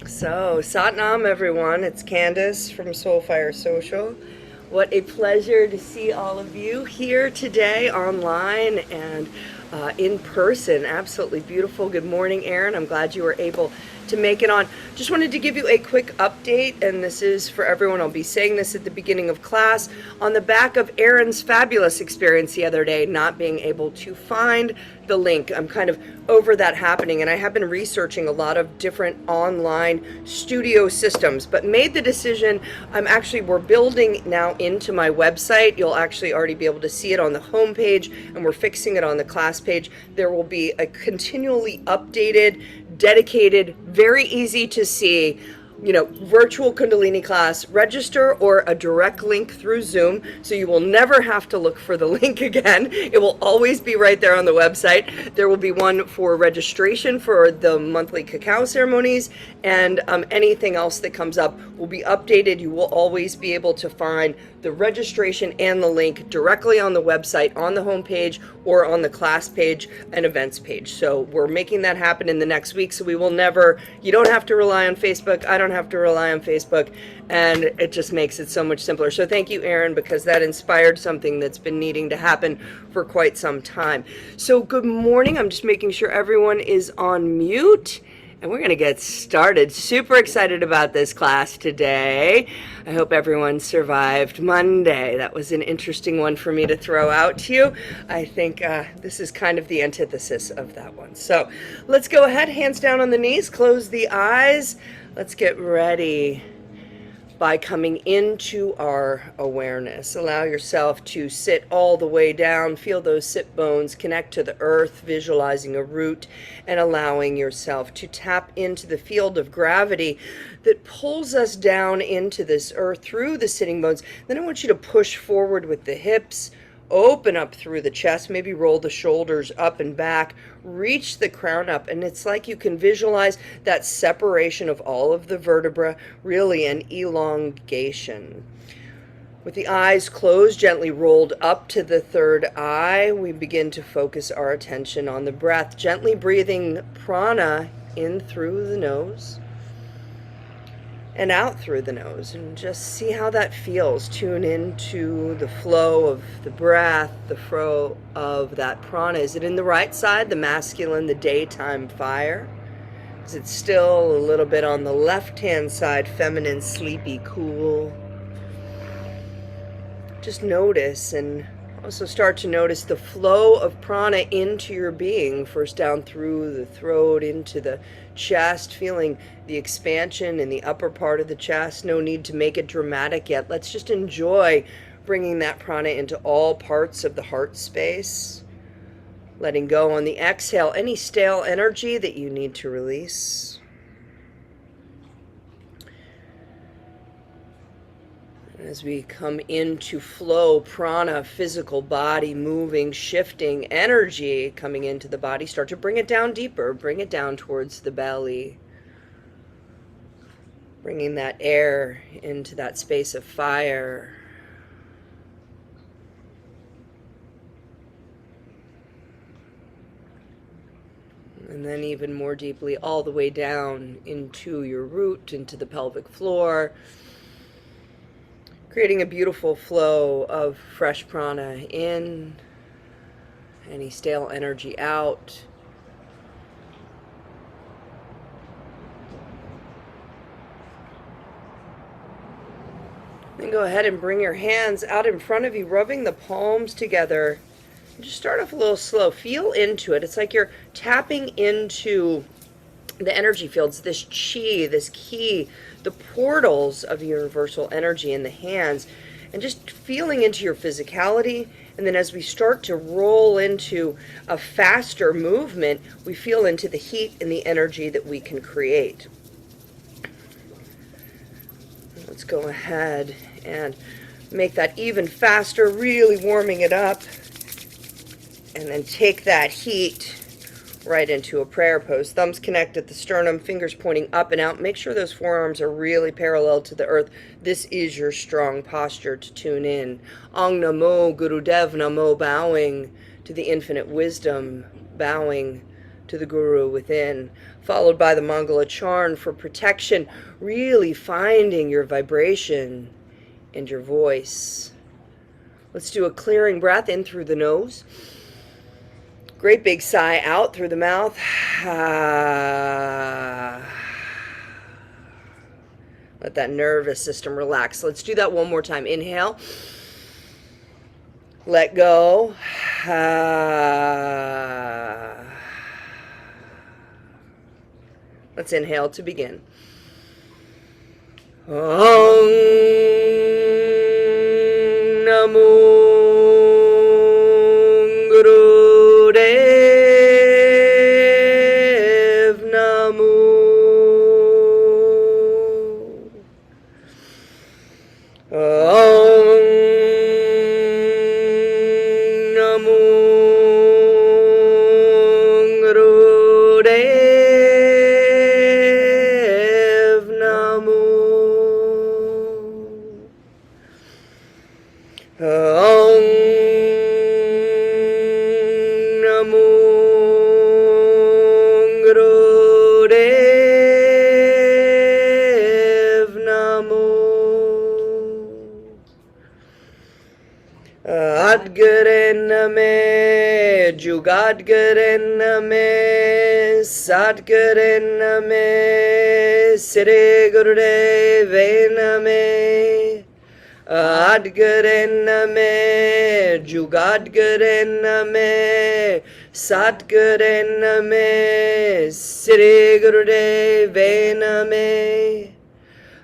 So, Satnam, everyone. It's Candace from Soulfire Social. What a pleasure to see all of you here today online and in person. Absolutely beautiful. Good morning, Aaron. I'm glad you were able to make it on. Just wanted to give you a quick update, and this is for everyone. I'll be saying this at the beginning of class. On the back of Aaron's fabulous experience the other day, not being able to find the link, I'm kind of over that happening, and I have been researching a lot of different online studio systems, but made the decision. We're building now into my website. You'll actually already be able to see it on the homepage, and we're fixing it on the class page. There will be a continually updated, dedicated, very easy to see, virtual Kundalini class, register, or a direct link through Zoom. So you will never have to look for the link again. It will always be right there on the website. There will be one for registration for the monthly cacao ceremonies, and anything else that comes up will be updated. You will always be able to find the registration and the link directly on the website, on the homepage, or on the class page and events page. So we're making that happen in the next week. So you don't have to rely on Facebook. I don't have to rely on Facebook. And it just makes it so much simpler. So thank you, Aaron, because that inspired something that's been needing to happen for quite some time. So good morning. I'm just making sure everyone is on mute. And we're going to get started. Super excited about this class today. I hope everyone survived Monday. That was an interesting one for me to throw out to you. I think this is kind of the antithesis of that one. So let's go ahead, hands down on the knees, close the eyes. Let's get ready by coming into our awareness. Allow yourself to sit all the way down, feel those sit bones, connect to the earth, visualizing a root, and allowing yourself to tap into the field of gravity that pulls us down into this earth through the sitting bones. Then I want you to push forward with the hips, open up through the chest, maybe roll the shoulders up and back, reach the crown up, and it's like you can visualize that separation of all of the vertebra, really an elongation. With the eyes closed, gently rolled up to the third eye, we begin to focus our attention on the breath, gently breathing prana in through the nose and out through the nose, and just see how that feels. Tune into the flow of the breath, the flow of that prana. Is it in the right side, the masculine, the daytime fire? Is it still a little bit on the left-hand side, feminine, sleepy, cool? Just notice, and also start to notice the flow of prana into your being, first down through the throat, into the chest, feeling the expansion in the upper part of the chest. No need to make it dramatic yet. Let's just enjoy bringing that prana into all parts of the heart space. Letting go on the exhale, any stale energy that you need to release. As we come into flow, prana, physical body moving, shifting, energy coming into the body, start to bring it down deeper, bring it down towards the belly. Bringing that air into that space of fire. And then even more deeply, all the way down into your root, into the pelvic floor. Creating a beautiful flow of fresh prana in, any stale energy out. Then go ahead and bring your hands out in front of you, rubbing the palms together. Just start off a little slow. Feel into it. It's like you're tapping into the energy fields, this chi, this ki, the portals of universal energy in the hands, and just feeling into your physicality. And then as we start to roll into a faster movement, we feel into the heat and the energy that we can create. Let's go ahead and make that even faster, really warming it up. And then take that heat right into a prayer pose. Thumbs connect at the sternum, fingers pointing up and out. Make sure those forearms are really parallel to the earth. This is your strong posture to tune in. Ong Namo Gurudev Namo, bowing to the infinite wisdom, bowing to the Guru within, followed by the Mangalacharn for protection, really finding your vibration and your voice. Let's do a clearing breath in through the nose. Great big sigh out through the mouth. Let that nervous system relax. Let's do that one more time. Inhale. Let go. Let's inhale to begin. Om Namo Gurudev Namo. Om Namo Gurudev Namo. Om Namo Gurudev Namo. Adgaren Name, Jugadgaren Name, Sadgaren Name, Sire Gurudev Name. Adgaren Name, Jugadgaren Name, Sadgaren Name, Sire Gurudev Name.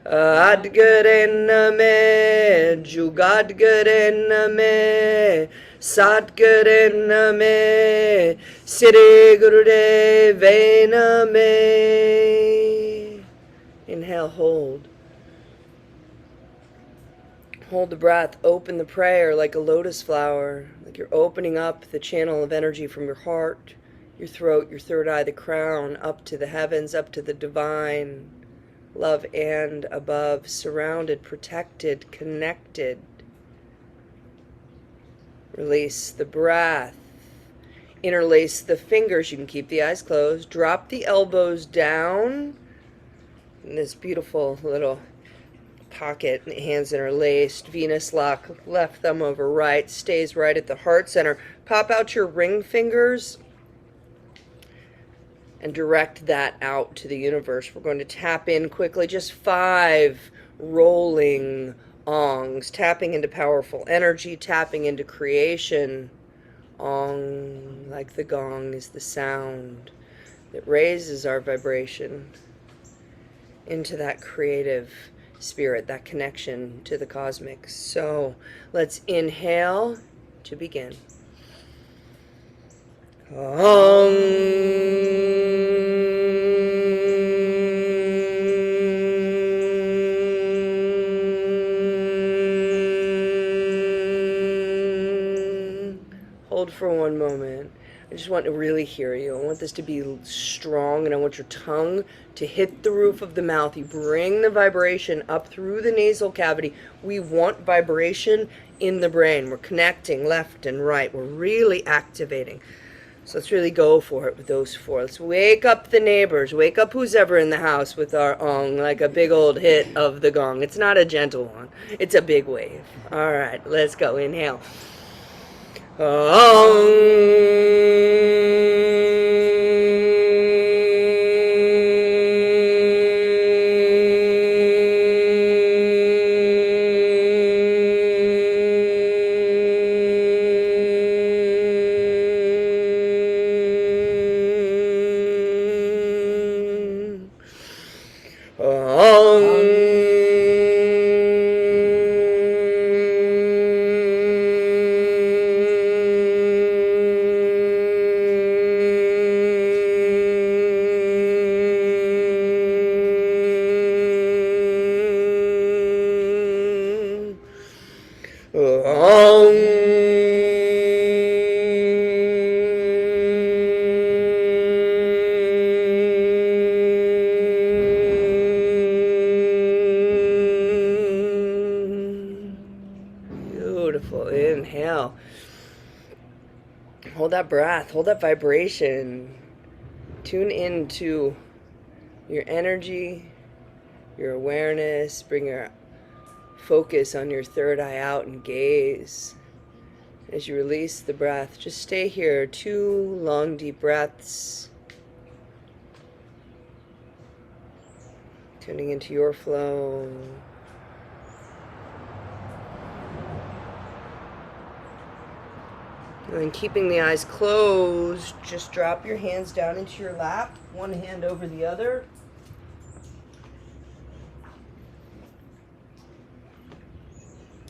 Adgaren Name, Jugadgaren Name, Sadgaren Name, Sire Gurudev Name. Inhale, hold. Hold the breath, open the prayer like a lotus flower, like you're opening up the channel of energy from your heart, your throat, your third eye, the crown, up to the heavens, up to the divine, love and above, surrounded, protected, connected. Release the breath. Interlace the fingers. You can keep the eyes closed. Drop the elbows down in this beautiful little pocket. Hands interlaced. Venus lock. Left thumb over right. Stays right at the heart center. Pop out your ring fingers and direct that out to the universe. We're going to tap in quickly. Just 5 rolling ongs. Tapping into powerful energy. Tapping into creation. Ong, like the gong, is the sound that raises our vibration into that creative spirit, that connection to the cosmic. So let's inhale to begin. Hold for one moment. I just want to really hear you. I want this to be strong, and I want your tongue to hit the roof of the mouth. You bring the vibration up through the nasal cavity. We want vibration in the brain. We're connecting left and right. We're really activating. So let's really go for it with those 4. Let's wake up the neighbors. Wake up who's ever in the house with our ong, like a big old hit of the gong. It's not a gentle one. It's a big wave. All right, let's go. Inhale. Beautiful. Inhale. Hold that breath. Hold that vibration. Tune into your energy, your awareness. Bring your focus on your third eye out and gaze. As you release the breath, just stay here. 2 long, deep breaths. Tuning into your flow. And then keeping the eyes closed, just drop your hands down into your lap, one hand over the other.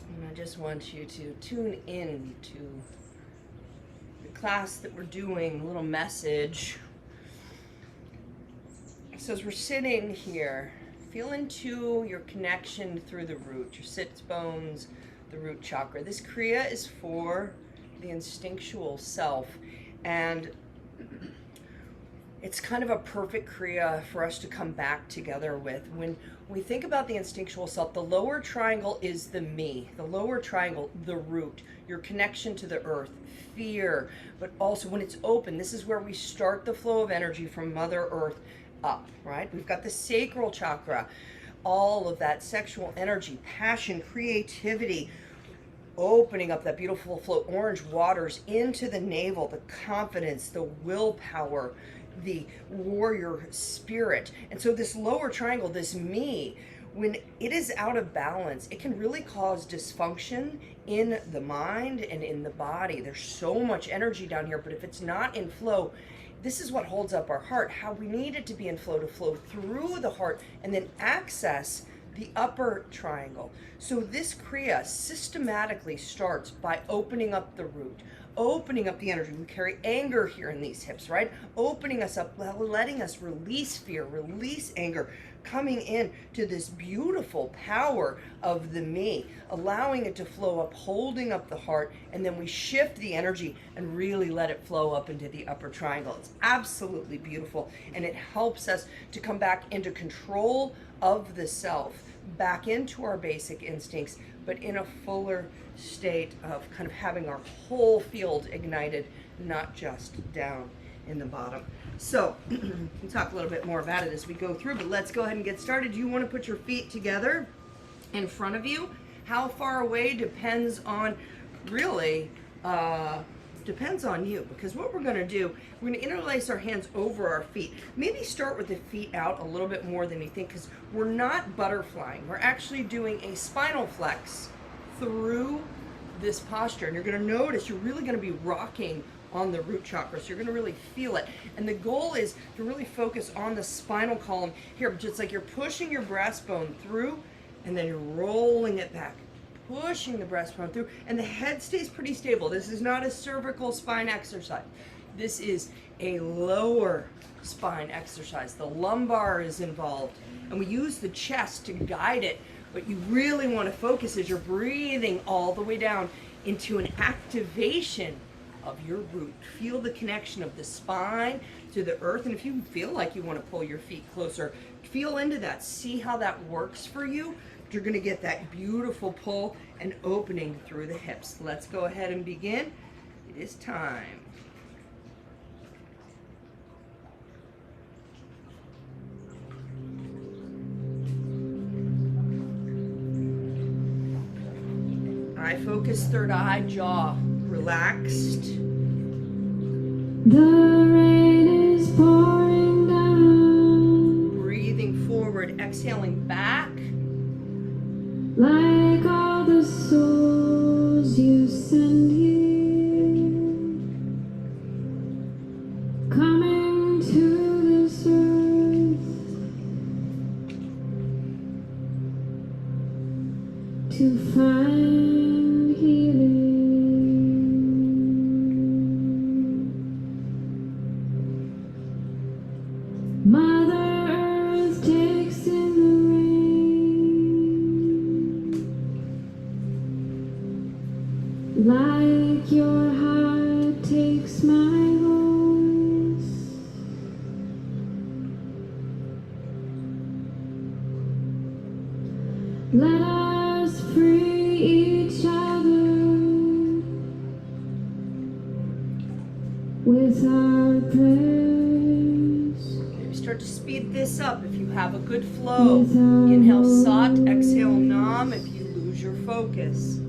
And I just want you to tune in to the class that we're doing, a little message. So as we're sitting here, feel into your connection through the root, your sits bones, the root chakra. This Kriya is for the instinctual self, and it's kind of a perfect Kriya for us to come back together with. When we think about the instinctual self, the lower triangle is the me, the lower triangle, the root, your connection to the earth, fear, but also when it's open, this is where we start the flow of energy from Mother Earth up, right? We've got the sacral chakra, all of that sexual energy, passion, creativity, opening up that beautiful flow, orange waters into the navel, the confidence, the willpower, the warrior spirit. And so this lower triangle, this me, when it is out of balance, it can really cause dysfunction in the mind and in the body. There's so much energy down here, but if it's not in flow, this is what holds up our heart, how we need it to be in flow, to flow through the heart and then access the upper triangle. So this Kriya systematically starts by opening up the root, opening up the energy. We carry anger here in these hips, right? Opening us up, letting us release fear, release anger, coming in to this beautiful power of the me, allowing it to flow up, holding up the heart, and then we shift the energy and really let it flow up into the upper triangle. It's absolutely beautiful, and it helps us to come back into control of the self, back into our basic instincts, but in a fuller state of kind of having our whole field ignited, not just down in the bottom. So we'll talk a little bit more about it as we go through, but let's go ahead and get started. You want to put your feet together in front of you. How far away depends on depends on you, because what we're going to do, we're going to interlace our hands over our feet. Maybe start with the feet out a little bit more than you think, because we're not butterflying. We're actually doing a spinal flex through this posture, and you're going to notice you're really going to be rocking on the root chakra, so you're going to really feel it. And the goal is to really focus on the spinal column here, just like you're pushing your breastbone through, and then you're rolling it back, pushing the breastbone through, and the head stays pretty stable. This is not a cervical spine exercise. This is a lower spine exercise. The lumbar is involved, and we use the chest to guide it, but you really want to focus as you're breathing all the way down into an activation of your root. Feel the connection of the spine to the earth, and if you feel like you want to pull your feet closer, feel into that. See how that works for you. You're going to get that beautiful pull and opening through the hips. Let's go ahead and begin. It is time. Eye focus, third eye, jaw relaxed. The rain is pouring down. Breathing forward, exhaling back. Like all the souls you send here, coming to this earth to find healing. Mother Earth takes in the rain, like your heart takes my voice. Let us free each other with our prayers. keep this up if you have a good flow. Inhale Sat, exhale Nam if you lose your focus.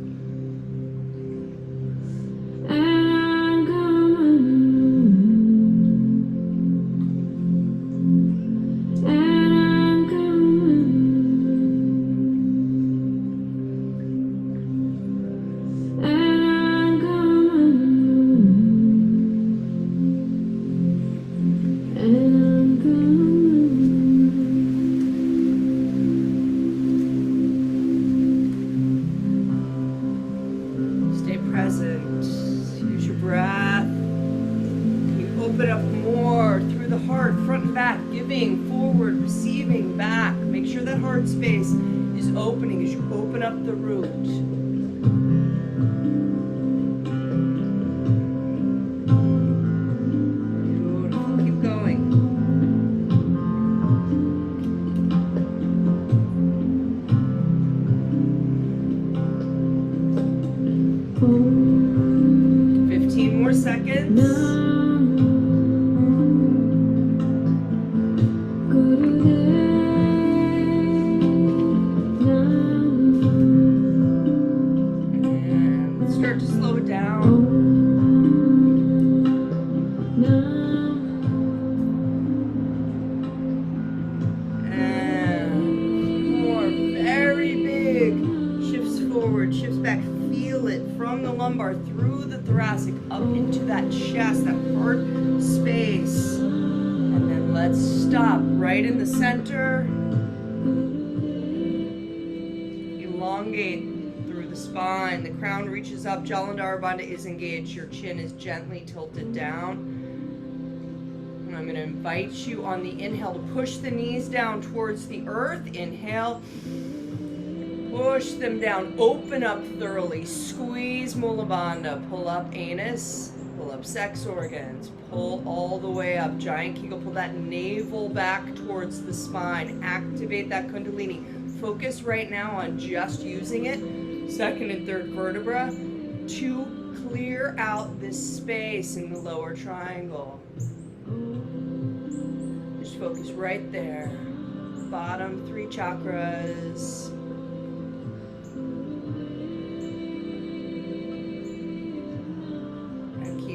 Space is opening as you open up the root. Beautiful. Keep going. Om. 15 more seconds. Through the thoracic, up into that chest, that heart space. And then let's stop right in the center. Elongate through the spine. The crown reaches up. Jalandhara Bandha is engaged. Your chin is gently tilted down. And I'm going to invite you on the inhale to push the knees down towards the earth. Inhale. Push them down, open up thoroughly, squeeze Mula Bandha, pull up anus, pull up sex organs, pull all the way up, giant Kegel, pull that navel back towards the spine, activate that Kundalini. Focus right now on just using it, second and third vertebra, to clear out this space in the lower triangle. Just focus right there, bottom 3 chakras.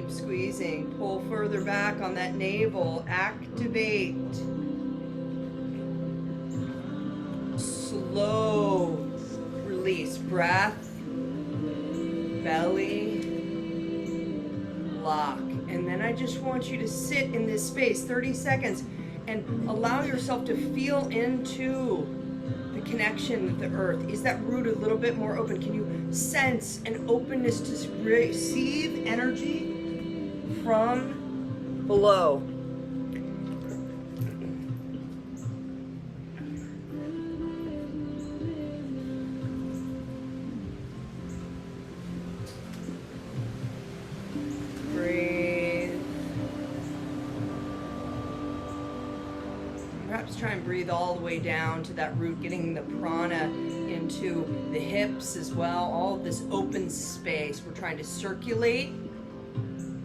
Squeezing, pull further back on that navel, activate. Slow release, breath, belly, lock. And then I just want you to sit in this space 30 seconds and allow yourself to feel into the connection with the earth. Is that root a little bit more open? Can you sense an openness to receive energy from below? Breathe. Perhaps try and breathe all the way down to that root, getting the prana into the hips as well. All of this open space. We're trying to circulate,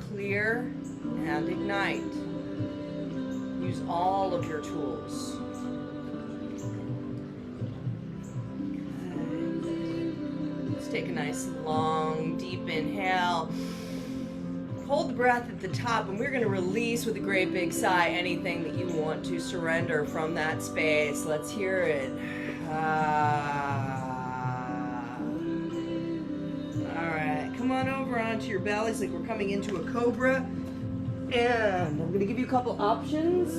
clear, and ignite. Use all of your tools. Okay. Let's take a nice long deep inhale. Hold the breath at the top, and we're going to release with a great big sigh anything that you want to surrender from that space. Let's hear it. Alright, come on over onto your bellies like we're coming into a cobra. And I'm going to give you a couple options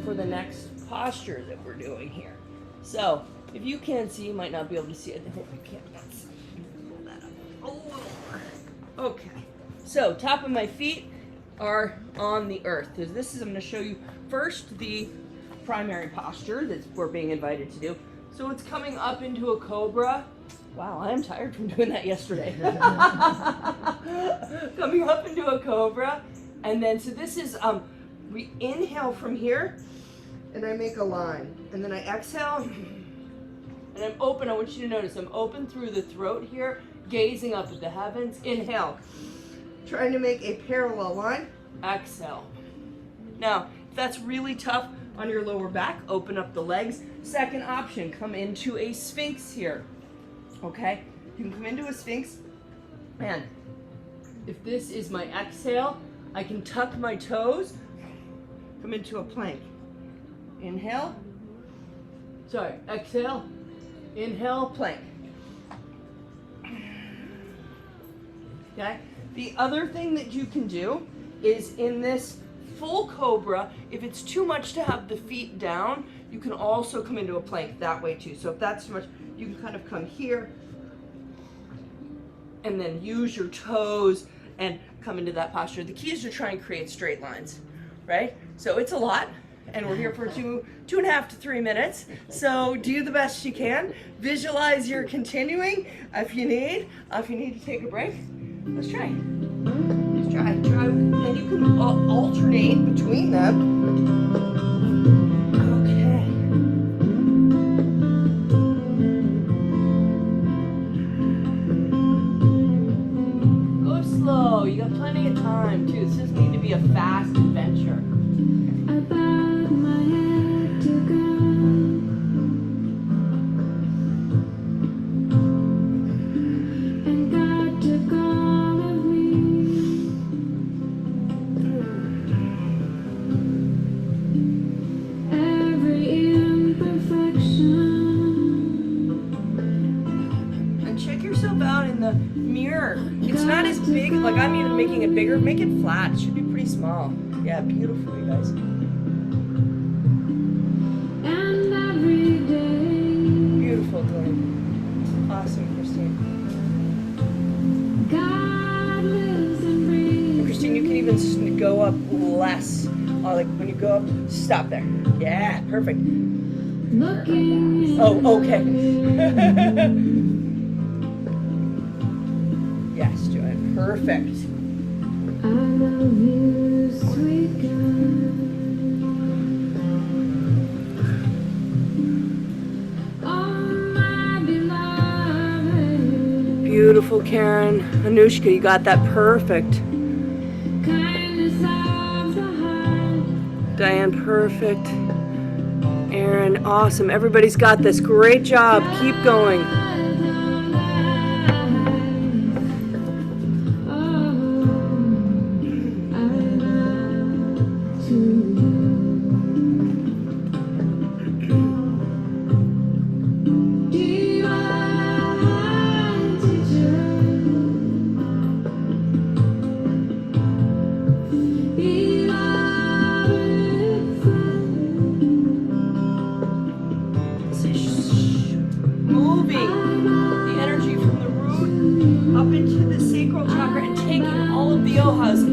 for the next posture that we're doing here. So, if you can't see, you might not be able to see it. I hope you can. Let's pull that up a little more. Okay. So, top of my feet are on the earth. I'm going to show you first the primary posture that we're being invited to do. So, it's coming up into a cobra. Wow, I am tired from doing that yesterday. Coming up into a cobra. And then, so this is, we inhale from here, and I make a line. And then I exhale, and I'm open. I want you to notice I'm open through the throat here, gazing up at the heavens. Inhale, trying to make a parallel line. Exhale. Now, if that's really tough, on your lower back, open up the legs. Second option, come into a Sphinx here, okay? You can come into a Sphinx, and if this is my exhale, I can tuck my toes, come into a plank. Inhale, exhale, inhale, plank. Okay? The other thing that you can do is in this full cobra, if it's too much to have the feet down, you can also come into a plank that way too. So if that's too much, you can kind of come here and then use your toes and come into that posture. The key is to try and create straight lines, right? So it's a lot, and we're here for 2.5 to 3 minutes. So do the best you can. Visualize you're continuing. If you need to take a break, let's try. Let's try. And you can alternate between them. You got plenty of time too. This doesn't need to be a fast adventure. I bowed my head to God and God took all of me. Every imperfection. And check yourself out in the mirror. It's not as big, like I'm even making it bigger. Make it flat. It should be pretty small. Yeah, beautiful, you guys. And every day. Beautiful, Glenn. Awesome, Christine. God lives and breathes. And Christine, you can even go up less. Like when you go up, stop there. Yeah, perfect. Looking. Oh, okay. Yes, Joanne. Perfect. I love you, sweet God. Oh, my beloved. Beautiful, Karen. Anushka, you got that perfect. Kindness of the heart. Diane, perfect. Aaron, awesome. Everybody's got this. Great job. Keep going.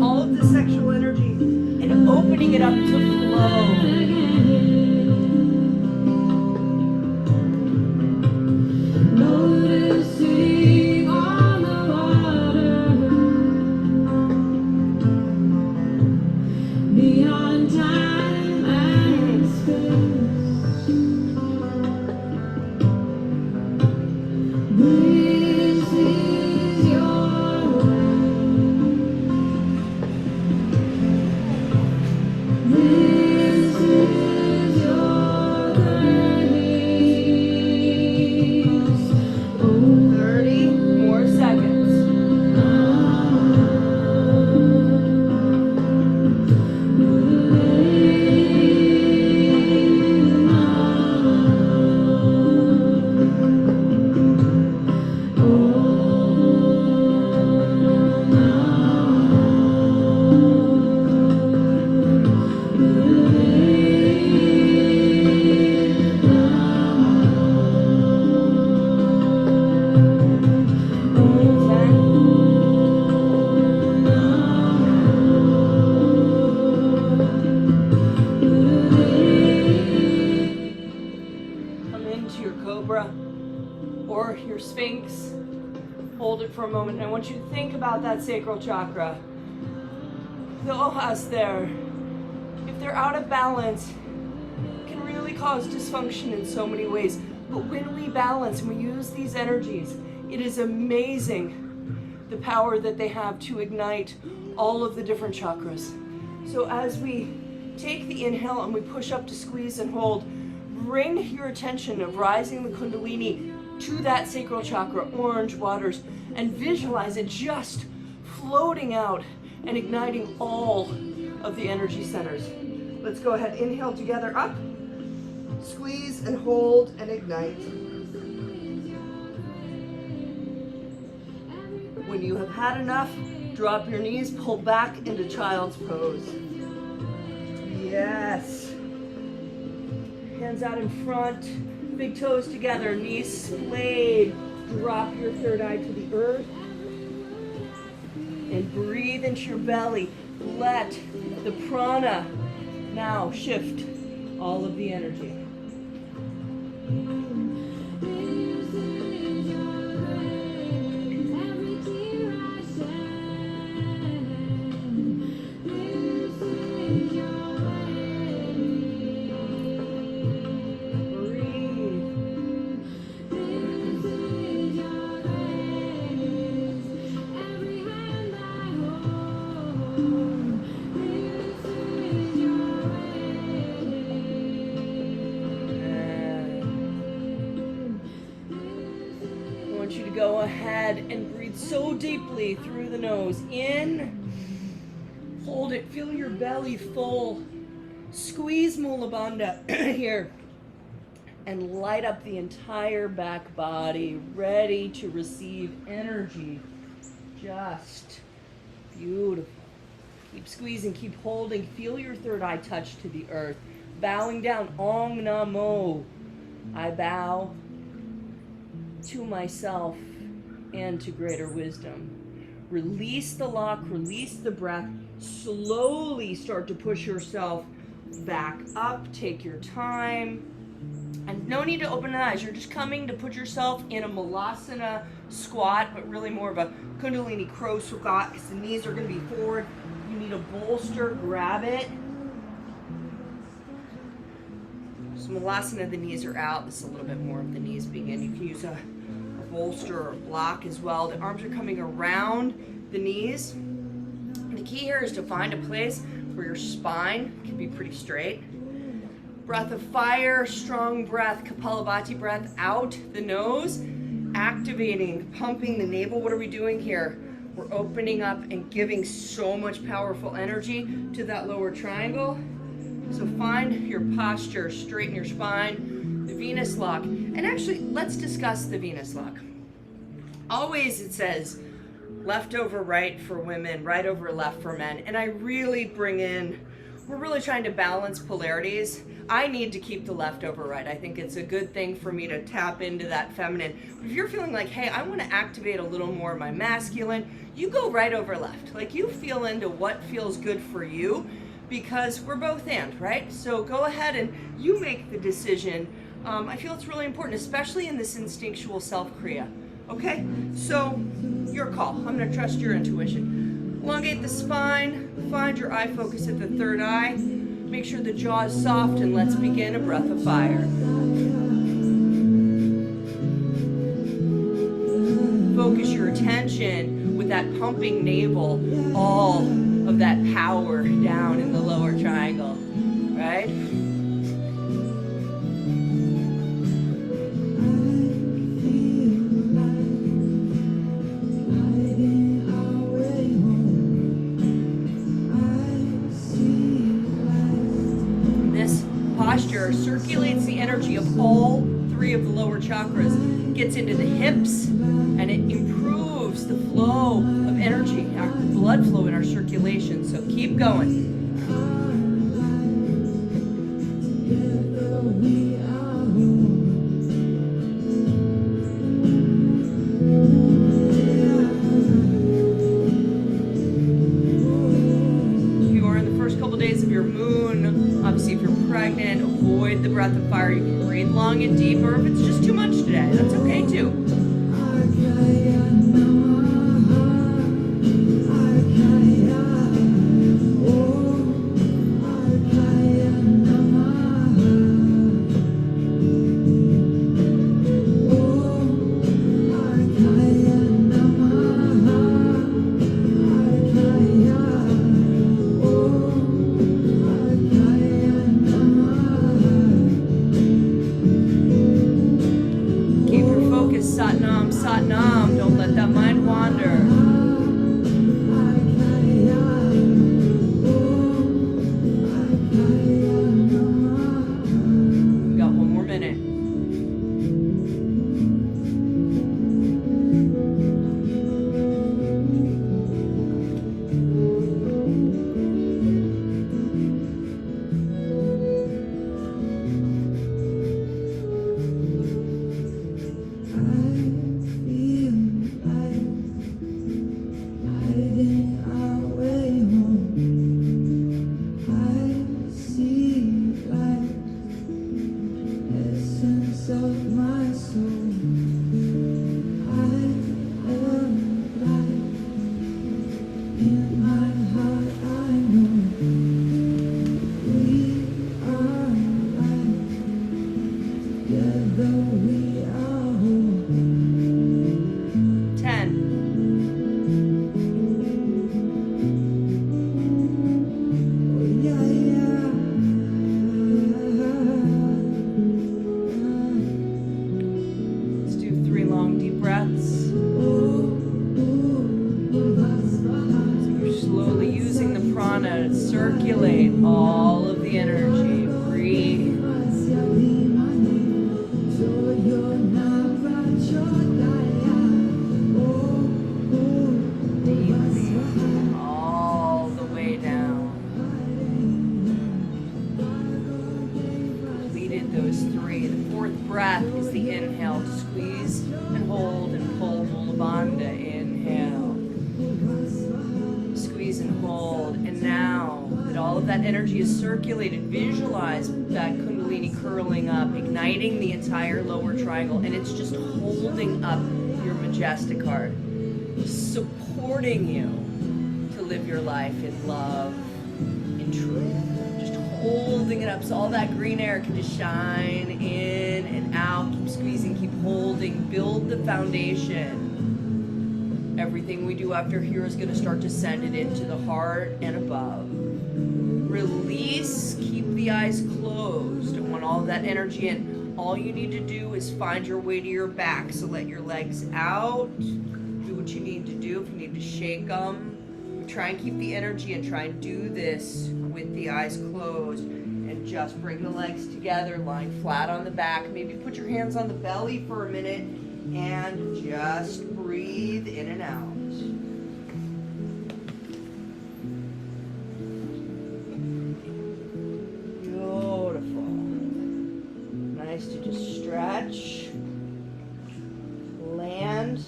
All of the sexual energy and opening it up to flow. Noticing all the water beyond time and space. This is your way. This is your grace. Oh, 30 more seconds. Come into your cobra or your sphinx. Hold it for a moment. I want you to think about that sacral chakra. The ohas there, if they're out of balance, can really cause dysfunction in so many ways. But when we balance and we use these energies, it is amazing the power that they have to ignite all of the different chakras. So as we take the inhale and we push up to squeeze and hold. Bring your attention of rising the Kundalini to that sacral chakra, orange waters, and visualize it just floating out and igniting all of the energy centers. Let's go ahead, inhale together, up, squeeze and hold and ignite. When you have had enough, drop your knees, pull back into child's pose. Yes. Hands out in front, big toes together, knees splayed. Drop your third eye to the earth. And breathe into your belly. Let the prana now shift all of the energy. Go ahead and breathe so deeply through the nose. In, hold it, feel your belly full. Squeeze Mula Bandha here and light up the entire back body, ready to receive energy. Just beautiful. Keep squeezing, keep holding. Feel your third eye touch to the earth. Bowing down, Om Namo. I bow to myself and to greater wisdom. Release the lock, release the breath. Slowly start to push yourself back up. Take your time. And no need to open the eyes. You're just coming to put yourself in a Malasana squat, but really more of a Kundalini crow squat because the knees are going to be forward. You need a bolster, grab it. So Malasana, the knees are out. This is a little bit more of the knees being in. You can use a bolster or a block as well. The arms are coming around the knees. The key here is to find a place where your spine can be pretty straight. Breath of fire, strong breath, Kapalabhati breath out the nose, activating, pumping the navel. What are we doing here? We're opening up and giving so much powerful energy to that lower triangle. So find your posture, straighten your spine, the Venus lock. And actually, let's discuss the Venus lock. Always it says left over right for women, right over left for men. And I really bring in, we're really trying to balance polarities. I need to keep the left over right. I think it's a good thing for me to tap into that feminine. But if you're feeling like, hey, I want to activate a little more of my masculine, you go right over left. Like you feel into what feels good for you, because we're both and, right? So go ahead and you make the decision. I feel it's really important, especially in this instinctual self Kriya. Okay, so your call. I'm gonna trust your intuition. Elongate the spine, find your eye focus at the third eye. Make sure the jaw is soft, and let's begin a breath of fire. Focus your attention with that pumping navel, all of that power down in the lower triangle, right? Posture circulates the energy of all three of the lower chakras, gets into the hips, and it improves the flow of energy, our blood flow in our circulation. So keep going. The breath of fire, you can breathe long and deep, or if it's just too much today, that's okay too. Let's do 3 long deep breaths. So you're slowly using the prana to circulate all of the energy. Breathe. Deeply, all the way down. Completed those 3. The 4th breath is the inhale to squeeze and hold and pull Mula Bandha. Inhale. Squeeze and hold. And now that all of that energy is circulated, visualize that Kundalini curling up, igniting the entire lower triangle, and it's just holding up your majestic heart, supporting you to live your life in love, in truth. Just holding it up so all that green air can just shine in and out. Keep squeezing, keep holding, build the foundation. Everything we do after here is going to start to send it into the heart and above. Release, keep the eyes closed. And when all of that energy in, all you need to do is find your way to your back. So let your legs out. Do what you need to do. If you need to shake them, try and keep the energy and try and do this with the eyes closed. And just bring the legs together, lying flat on the back. Maybe put your hands on the belly for a minute and just breathe in and out. Beautiful. Nice to just stretch, land.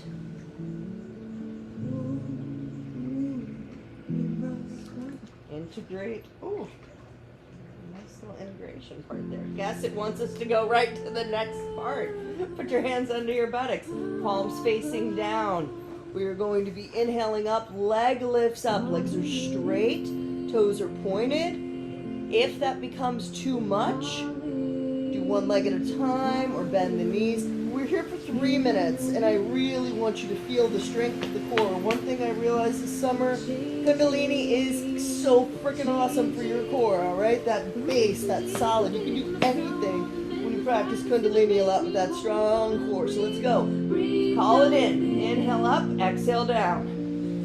Integrate. Ooh. Nice little integration part there. Guess it wants us to go right to the next part. Put your hands under your buttocks, palms facing down. We are going to be inhaling up, leg lifts up, legs are straight, toes are pointed. If that becomes too much, do one leg at a time or bend the knees. We're here for 3 minutes, and I really want you to feel the strength of the core. One thing I realized this summer, Kundalini is so freaking awesome for your core, all right? That base, that solid. You can do anything when you practice Kundalini a lot with that strong core. So let's go. Call it in. Inhale up, exhale down.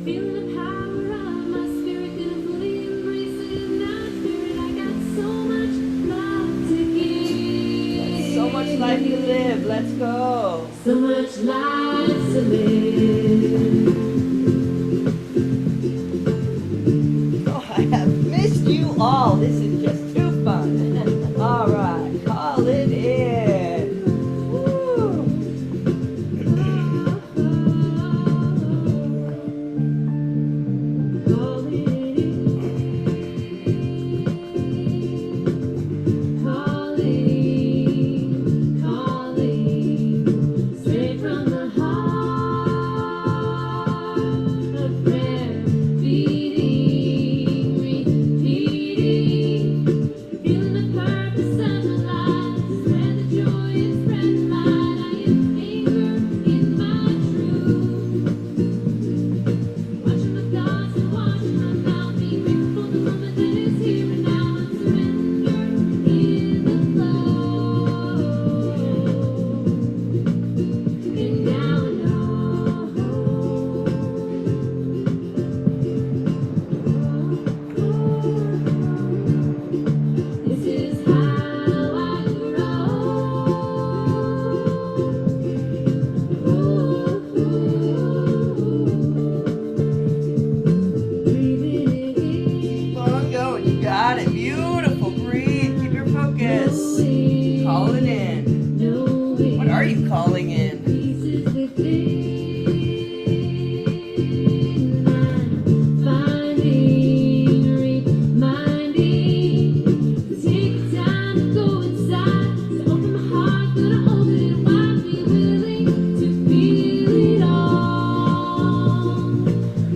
Feel the power of my spirit, gonna fully embrace it now. Spirit, I got so much love to give. So much life to live. Let's go. So much life to live. Oh, I have missed you all. This is just too fun. All right, call it in. Woo. Straight from the heart, a prayer beating, repeating, feeling the purpose of my life, spread the joy and spread the light. I am anchored in my truth, watching my thoughts and watching my mouth, be grateful for the moment that is here and now, and surrender in the flow. And now I know this is how I grow. Breathing Keep on going. You got it. Beautiful. Breathe. Keep your focus. Call it in. What are you calling in? Pieces within, I'm finding, reminding, to take time to go inside, to open my heart, gonna open it wide, be willing to feel it all,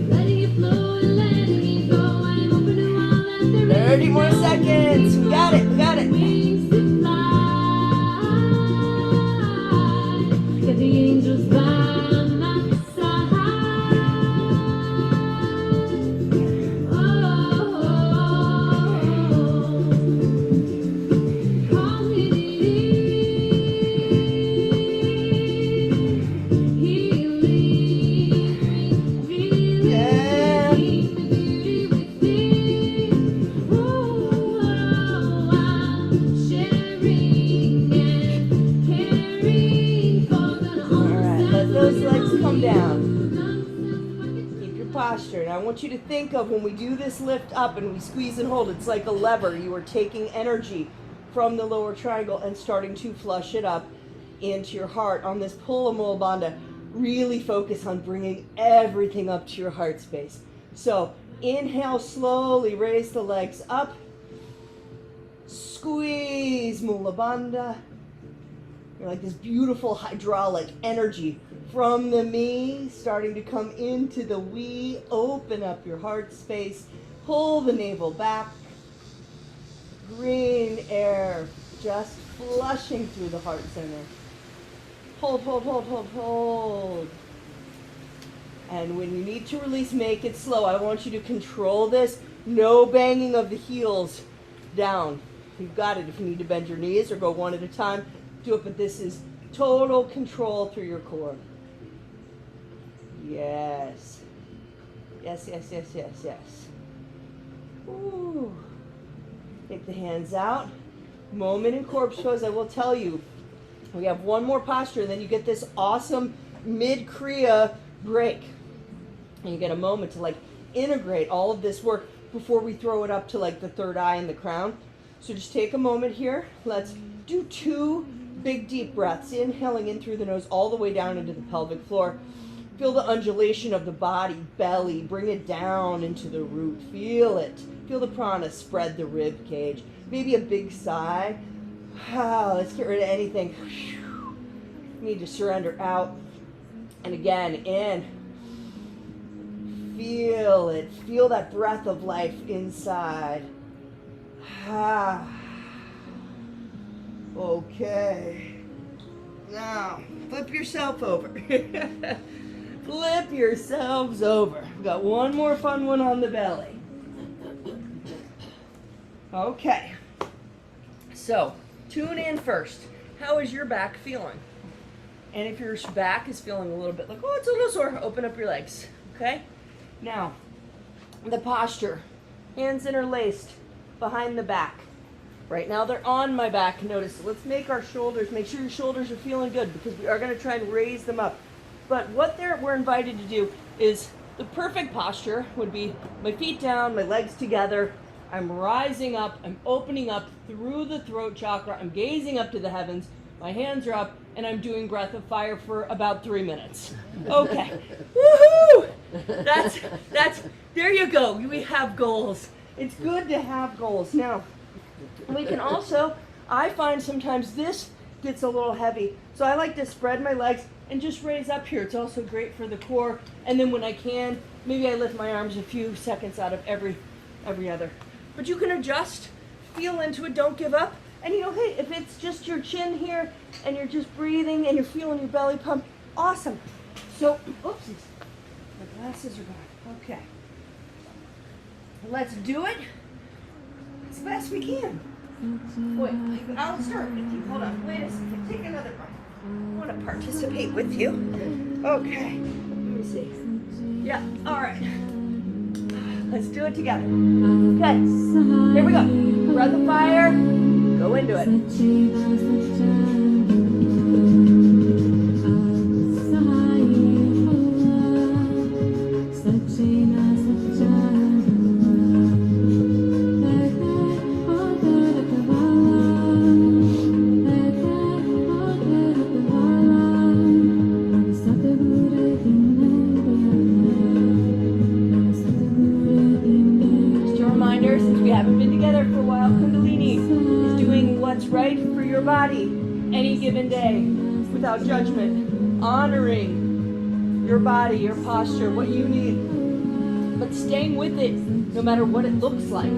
letting it flow and letting it go. I'm open to all that there is. 30 more seconds. We got it. We got it. Wings to fly. Now I want you to think of when we do this lift up and we squeeze and hold, it's like a lever. You are taking energy from the lower triangle and starting to flush it up into your heart. On this pull of Mula Bandha, really focus on bringing everything up to your heart space. So inhale, slowly raise the legs up. Squeeze Mula Bandha. You're like this beautiful hydraulic energy from the me starting to come into the we. Open up your heart space. Pull the navel back. Green air just flushing through the heart center. Hold, hold, hold, hold, hold. And when you need to release, make it slow. I want you to control this. No banging of the heels down. You've got it. If you need to bend your knees or go one at a time, do it. But this is total control through your core. Yes. Yes, yes, yes, yes, yes. Ooh. Take the hands out. Moment in corpse pose. I will tell you, we have one more posture, and then you get this awesome mid-Kriya break. And you get a moment to like integrate all of this work before we throw it up to like the third eye and the crown. So just take a moment here. Let's do 2 big deep breaths. Inhaling in through the nose all the way down into the pelvic floor. Feel the undulation of the body, belly. Bring it down into the root. Feel it. Feel the prana spread the rib cage. Maybe a big sigh. Let's get rid of anything. Need to surrender out. And again, in. Feel it. Feel that breath of life inside. Okay. Now, flip yourself over. Flip yourselves over. We've got one more fun one on the belly. Okay. So, tune in first. How is your back feeling? And if your back is feeling a little bit like, oh, it's a little sore, open up your legs. Okay? Now, the posture. Hands interlaced behind the back. Right now they're on my back. Notice, let's make our shoulders, make sure your shoulders are feeling good because we are going to try and raise them up. But what we're invited to do is the perfect posture would be my feet down, my legs together. I'm rising up, I'm opening up through the throat chakra, I'm gazing up to the heavens, my hands are up, and I'm doing breath of fire for about 3 minutes. Okay. Woohoo! That's, there you go. We have goals. It's good to have goals. Now, we can also, I find sometimes this gets a little heavy, so I like to spread my legs and just raise up here. It's also great for the core. And then when I can, maybe I lift my arms a few seconds out of every other. But you can adjust, feel into it, don't give up. And you know, hey, if it's just your chin here and you're just breathing and you're feeling your belly pump, awesome. So, oopsies, my glasses are gone. Okay. Let's do it as best we can. Wait, I'll start with you. Hold on, wait a second. Take another breath. I want to participate with you. Okay. Let me see. Yeah, all right. Let's do it together. Okay. Here we go. Breath of fire. Go into it. Body any given day without judgment, honoring your body, your posture, what you need, but staying with it no matter what it looks like.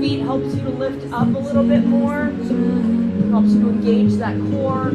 feet helps you to lift up a little bit more, helps you to engage that core.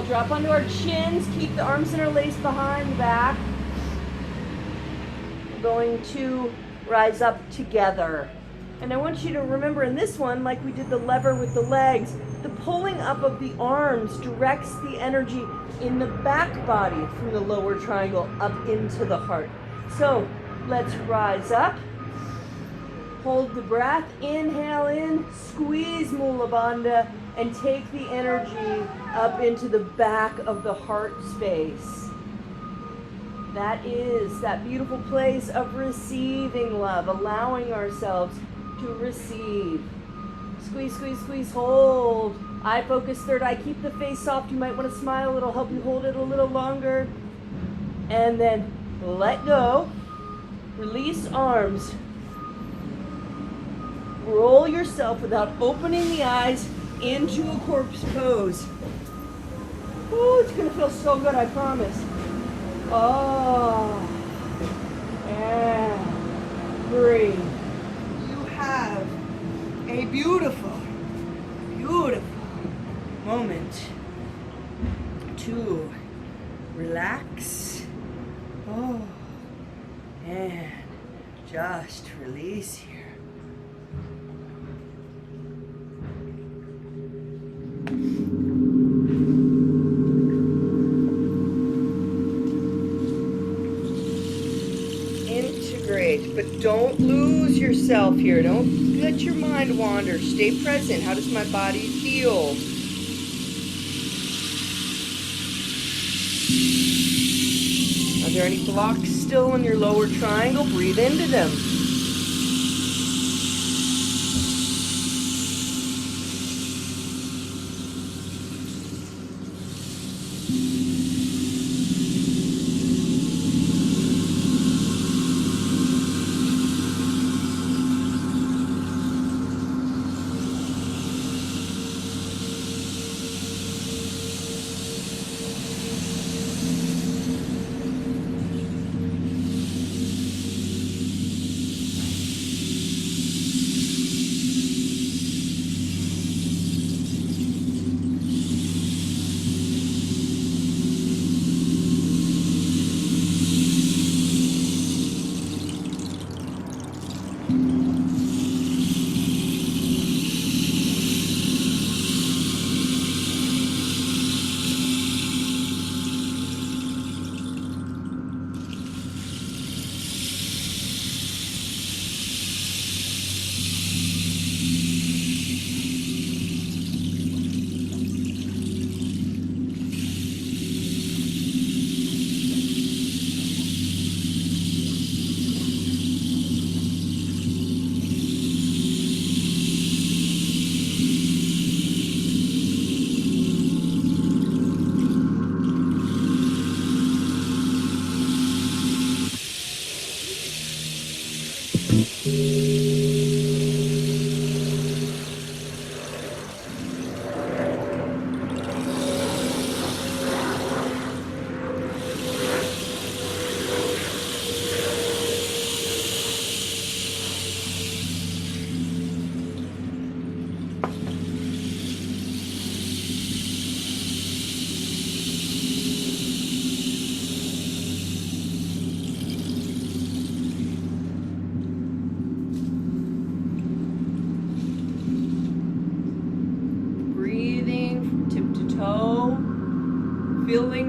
Drop onto our chins, keep the arms interlaced behind the back. We're going to rise up together. And I want you to remember in this one, like we did the lever with the legs, the pulling up of the arms directs the energy in the back body from the lower triangle up into the heart. So let's rise up. Hold the breath, inhale in, squeeze Mula Bandha, and take the energy up into the back of the heart space. That is that beautiful place of receiving love, allowing ourselves to receive. Squeeze, squeeze, squeeze, hold. Eye focus, third eye, keep the face soft. You might want to smile, it'll help you hold it a little longer. And then let go, release arms. Roll yourself without opening the eyes into a corpse pose. Ooh, it's gonna feel so good, I promise. Oh, and breathe. You have a beautiful, beautiful moment to relax. Oh, and just release here. Integrate, but don't lose yourself here. Don't let your mind wander. Stay present. How does my body feel? Are there any blocks still in your lower triangle? Breathe into them.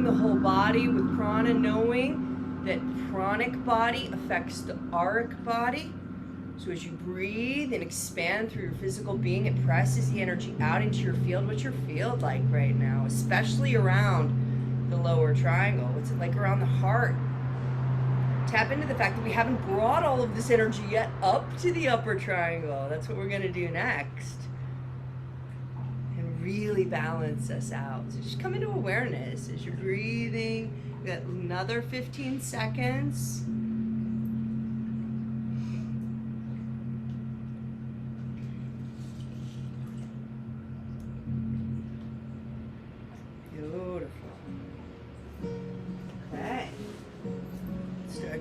the whole body with prana, knowing that pranic body affects the auric body. So as you breathe and expand through your physical being, it presses the energy out into your field. What's your field like right now, especially around the lower triangle? What's it like around the heart? Tap into the fact that we haven't brought all of this energy yet up to the upper triangle. That's what we're going to do next. And really balance us out. So just come into awareness as you're breathing. We got another 15 seconds.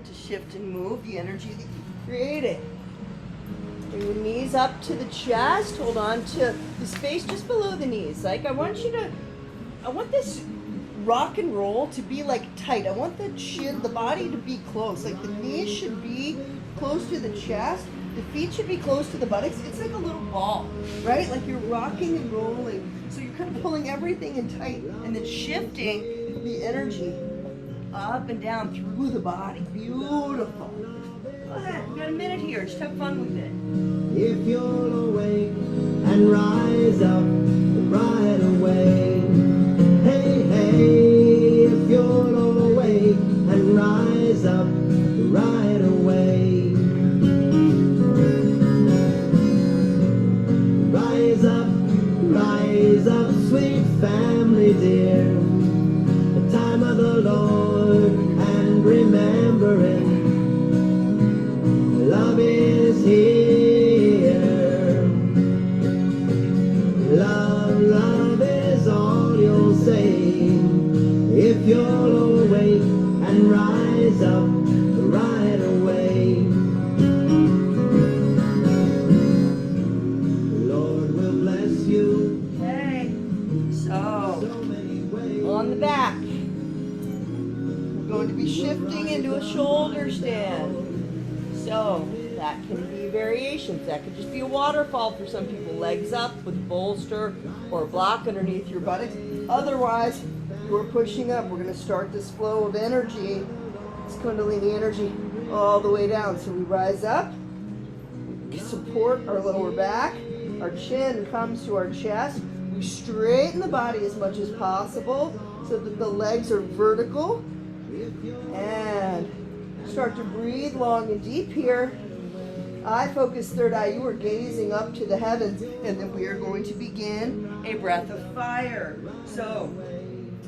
To shift and move the energy that you've created. Bring the knees up to the chest. Hold on to the space just below the knees. Like I want this rock and roll to be like tight. I want the chin, the body to be close. Like the knees should be close to the chest. The feet should be close to the buttocks. It's like a little ball, right? Like you're rocking and rolling. So you're kind of pulling everything in tight and then shifting the energy up and down through the body. Beautiful. Go ahead. We got a minute here. Just have fun with it. If you're awake and rise up right away. Hey, hey, if you're awake and rise up right away. Rise up, sweet family dear. The time of the Lord and remembering love is here. Love is all you'll say. If you're awake and rise up right away. Lord will bless you. Okay. So on the back. Going to be shifting into a shoulder stand. So that can be variations. That could just be a waterfall for some people. Legs up with a bolster or a block underneath your buttocks. Otherwise, we're pushing up. We're going to start this flow of energy, this Kundalini energy, all the way down. So we rise up, support our lower back. Our chin comes to our chest. We straighten the body as much as possible so that the legs are vertical. And start to breathe long and deep here. Eye focus, third eye. You are gazing up to the heavens. And then we are going to begin a breath of fire. So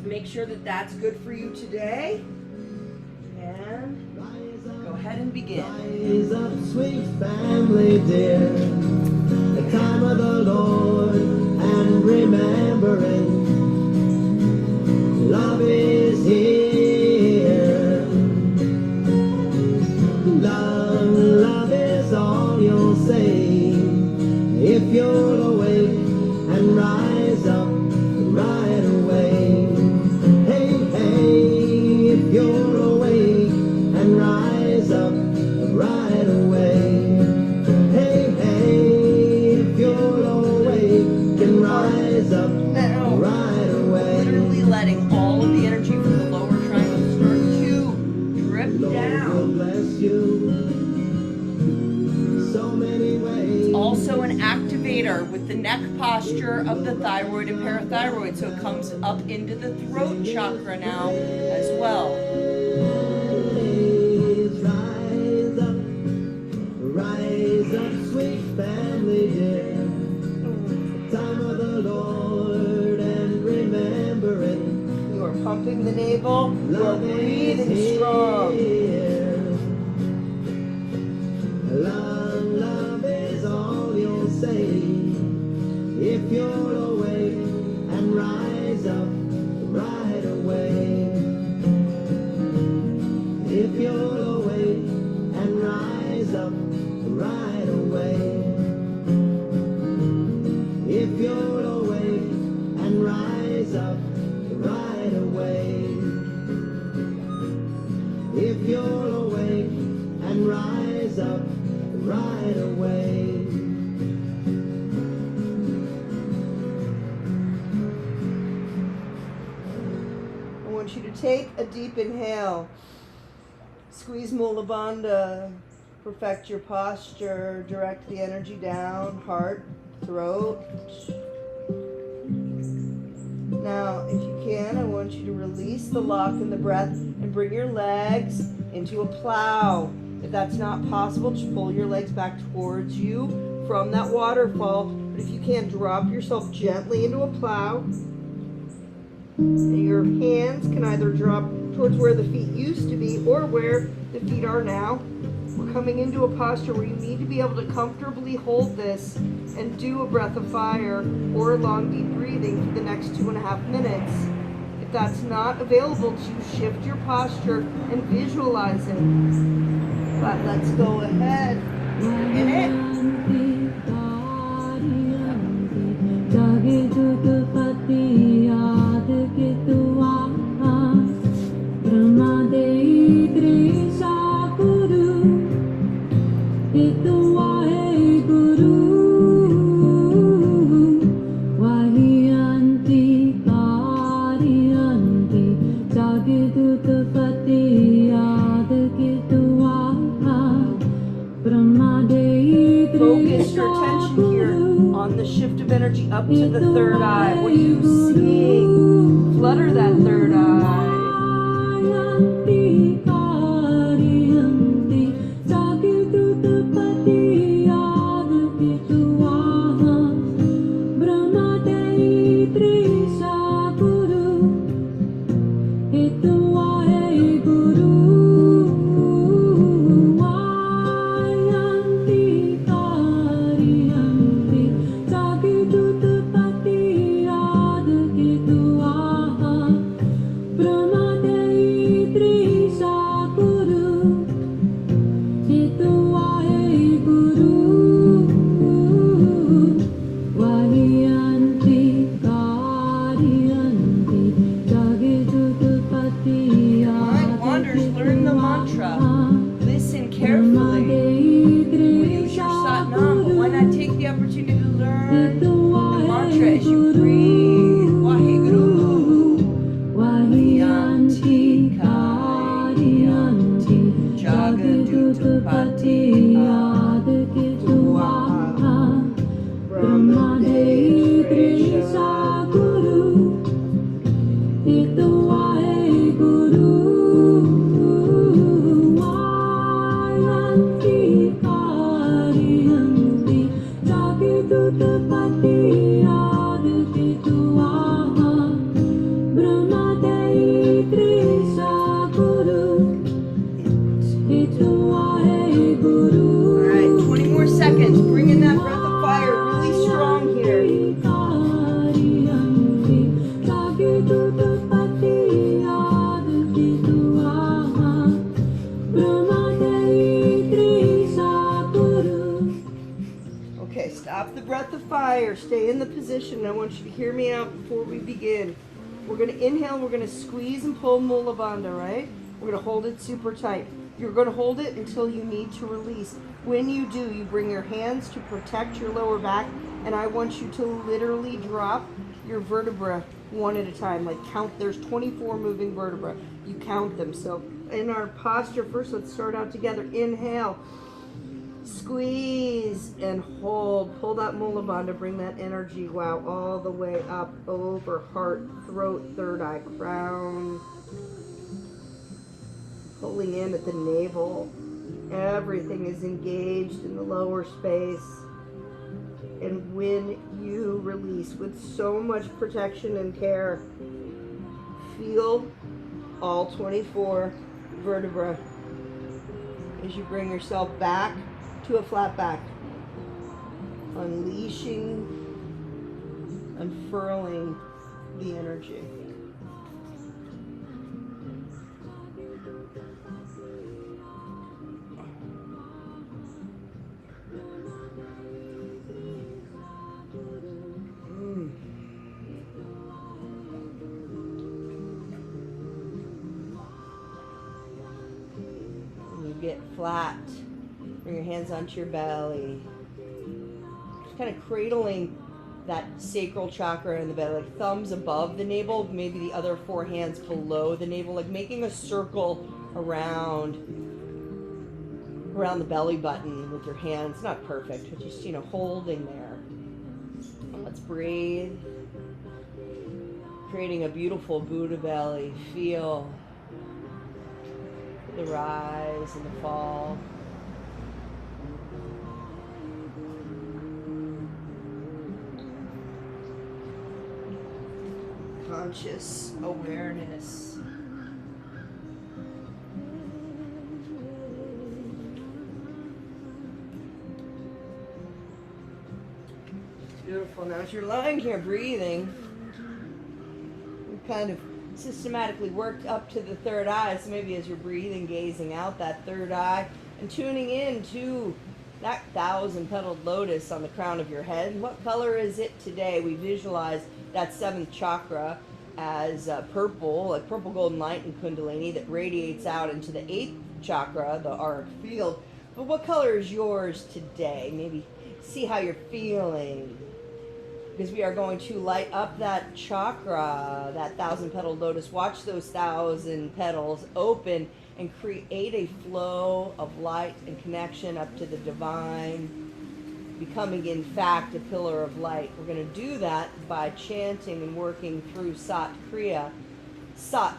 make sure that that's good for you today. And go ahead and begin. Rise up, sweet family dear. The time of the Lord and remembering love is here. Love is all you'll say. If you're awake and rise up right away. Hey, hey, if you're awake and rise up right away. Hey, hey, if you're awake and rise up Now, right away. literally letting all of the energy from the lower triangle start to drip Lord will down. bless you so many ways. Also an activator with the neck posture of the thyroid and parathyroid. So it comes up into the throat chakra now as well. Rise up, sweet family dear. Time of the Lord and remembering You are pumping the navel. You are love is breathing strong. here. Love is all you'll say. If you're awake and rise up right away. If you're awake and rise up right away. If you're awake and rise up right away. If you're awake and rise up right away. I want you to take a deep inhale. Squeeze Mula Bandha. Perfect your posture. Direct the energy down, heart, throat. Now, if you can, I want you to release the lock in the breath and bring your legs into a plow. If that's not possible, just pull your legs back towards you from that waterfall. But if you can, drop yourself gently into a plow. And your hands can either drop towards where the feet used to be or where the feet are now. We're coming into a posture where you need to be able to comfortably hold this and do a breath of fire or a long deep breathing for the next 2.5 minutes. If that's not available to you, shift your posture and visualize it. But let's go ahead in Focus your attention here on the shift of energy up to the third eye. What are you seeing? Flutter that third eye. Stay in the position. I want you to hear me out before we begin. We're going to inhale. We're going to squeeze and pull Mula Bandha, right? We're going to hold it super tight. You're going to hold it until you need to release. When you do, you bring your hands to protect your lower back, and I want you to literally drop your vertebra one at a time. Like count, there's 24 moving vertebrae. You count them. So in our posture, first let's start out together. Inhale. Squeeze and hold. Pull that Mula Bandha. Bring that energy, wow, all the way up over heart, throat, third eye, crown. Pulling in at the navel. Everything is engaged in the lower space. And when you release with so much protection and care, feel all 24 vertebrae as you bring yourself back to a flat back, unleashing, unfurling the energy. When you get flat, bring your hands onto your belly. Just kind of cradling that sacral chakra in the belly, like thumbs above the navel, maybe the other 4 hands below the navel, like making a circle around the belly button with your hands. Not perfect, but just, holding there. And let's breathe. Creating a beautiful Buddha belly. Feel the rise and the fall. Conscious awareness. Beautiful. Now as you're lying here breathing, we kind of systematically worked up to the third eye. So maybe as you're breathing, gazing out that third eye and tuning in to that 1,000-petaled lotus on the crown of your head. And what color is it today? We visualize that 7th chakra as purple, like purple golden light in Kundalini that radiates out into the 8th chakra, the auric field. But what color is yours today? Maybe see how you're feeling. Because we are going to light up that chakra, that 1,000-petaled lotus. Watch those 1,000 petals open and create a flow of light and connection up to the divine, becoming, in fact, a pillar of light. We're going to do that by chanting and working through Sat Kriya. Sat,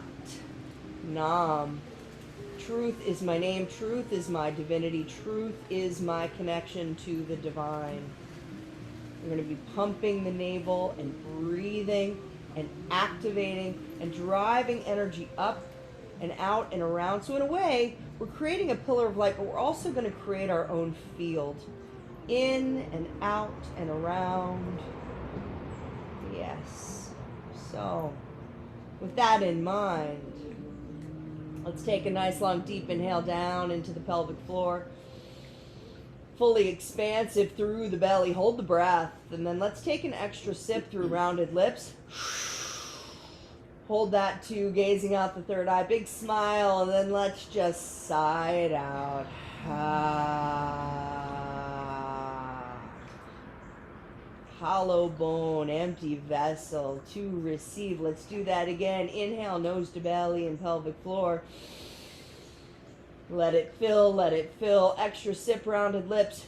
Nam. Truth is my name. Truth is my divinity. Truth is my connection to the divine. We're going to be pumping the navel and breathing and activating and driving energy up and out and around. So in a way, we're creating a pillar of light, but we're also going to create our own field. In and out and around. Yes. So, with that in mind, let's take a nice long deep inhale down into the pelvic floor. Fully expansive through the belly. Hold the breath. And then let's take an extra sip through rounded lips. Hold that too, gazing out the third eye. Big smile, and then let's just sigh it out. Hollow bone, empty vessel to receive. Let's do that again. Inhale, nose to belly and pelvic floor. Let it fill, let it fill. Extra sip, rounded lips.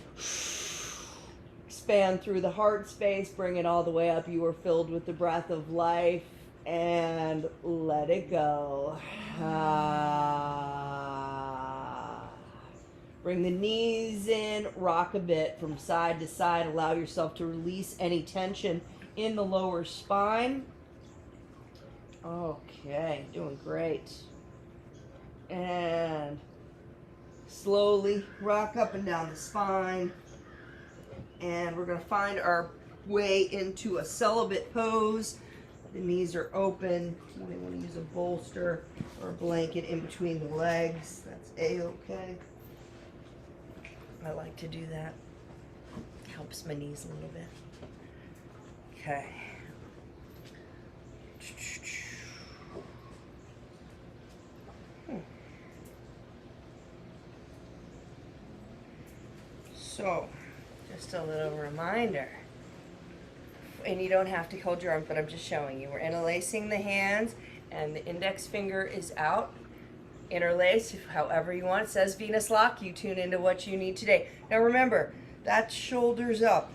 Expand through the heart space. Bring it all the way up. You are filled with the breath of life. And let it go. Bring the knees in. Rock a bit from side to side. Allow yourself to release any tension in the lower spine. Okay, doing great. And slowly rock up and down the spine. And we're going to find our way into a celibate pose. The knees are open. You may want to use a bolster or a blanket in between the legs. That's A-okay. I like to do that. Helps my knees a little bit. Okay. So, just a little reminder. And you don't have to hold your arms, but I'm just showing you. We're interlacing the hands, and the index finger is out. Interlace, however you want. It says Venus Lock. You tune into what you need today. Now remember, that shoulder's up,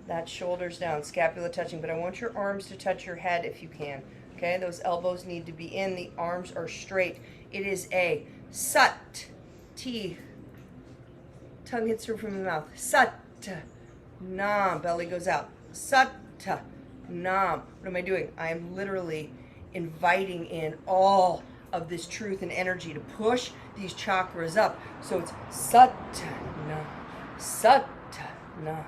that shoulder's down, scapula touching, but I want your arms to touch your head if you can. Okay, those elbows need to be in. The arms are straight. It is a Sat, T. Tongue hits through from the mouth. Sat, Nam. Belly goes out. Sat, Nam. What am I doing? I am literally inviting in all of this truth and energy to push these chakras up. So it's Sat, Nam, Sat, Nam,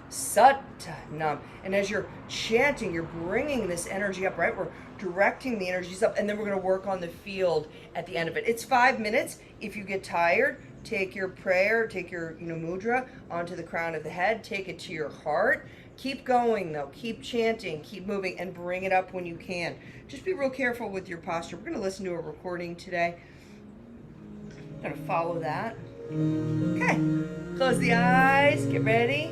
Sat, Nam. And as you're chanting, you're bringing this energy up, right? We're directing the energies up, and then we're going to work on the field at the end of it. It's 5 minutes. If you get tired, take your prayer, take your mudra onto the crown of the head, take it to your heart. Keep going though, keep chanting, keep moving, and bring it up when you can. Just be real careful with your posture. We're going to listen to a recording today. I'm going to follow that. Okay, close the eyes, get ready.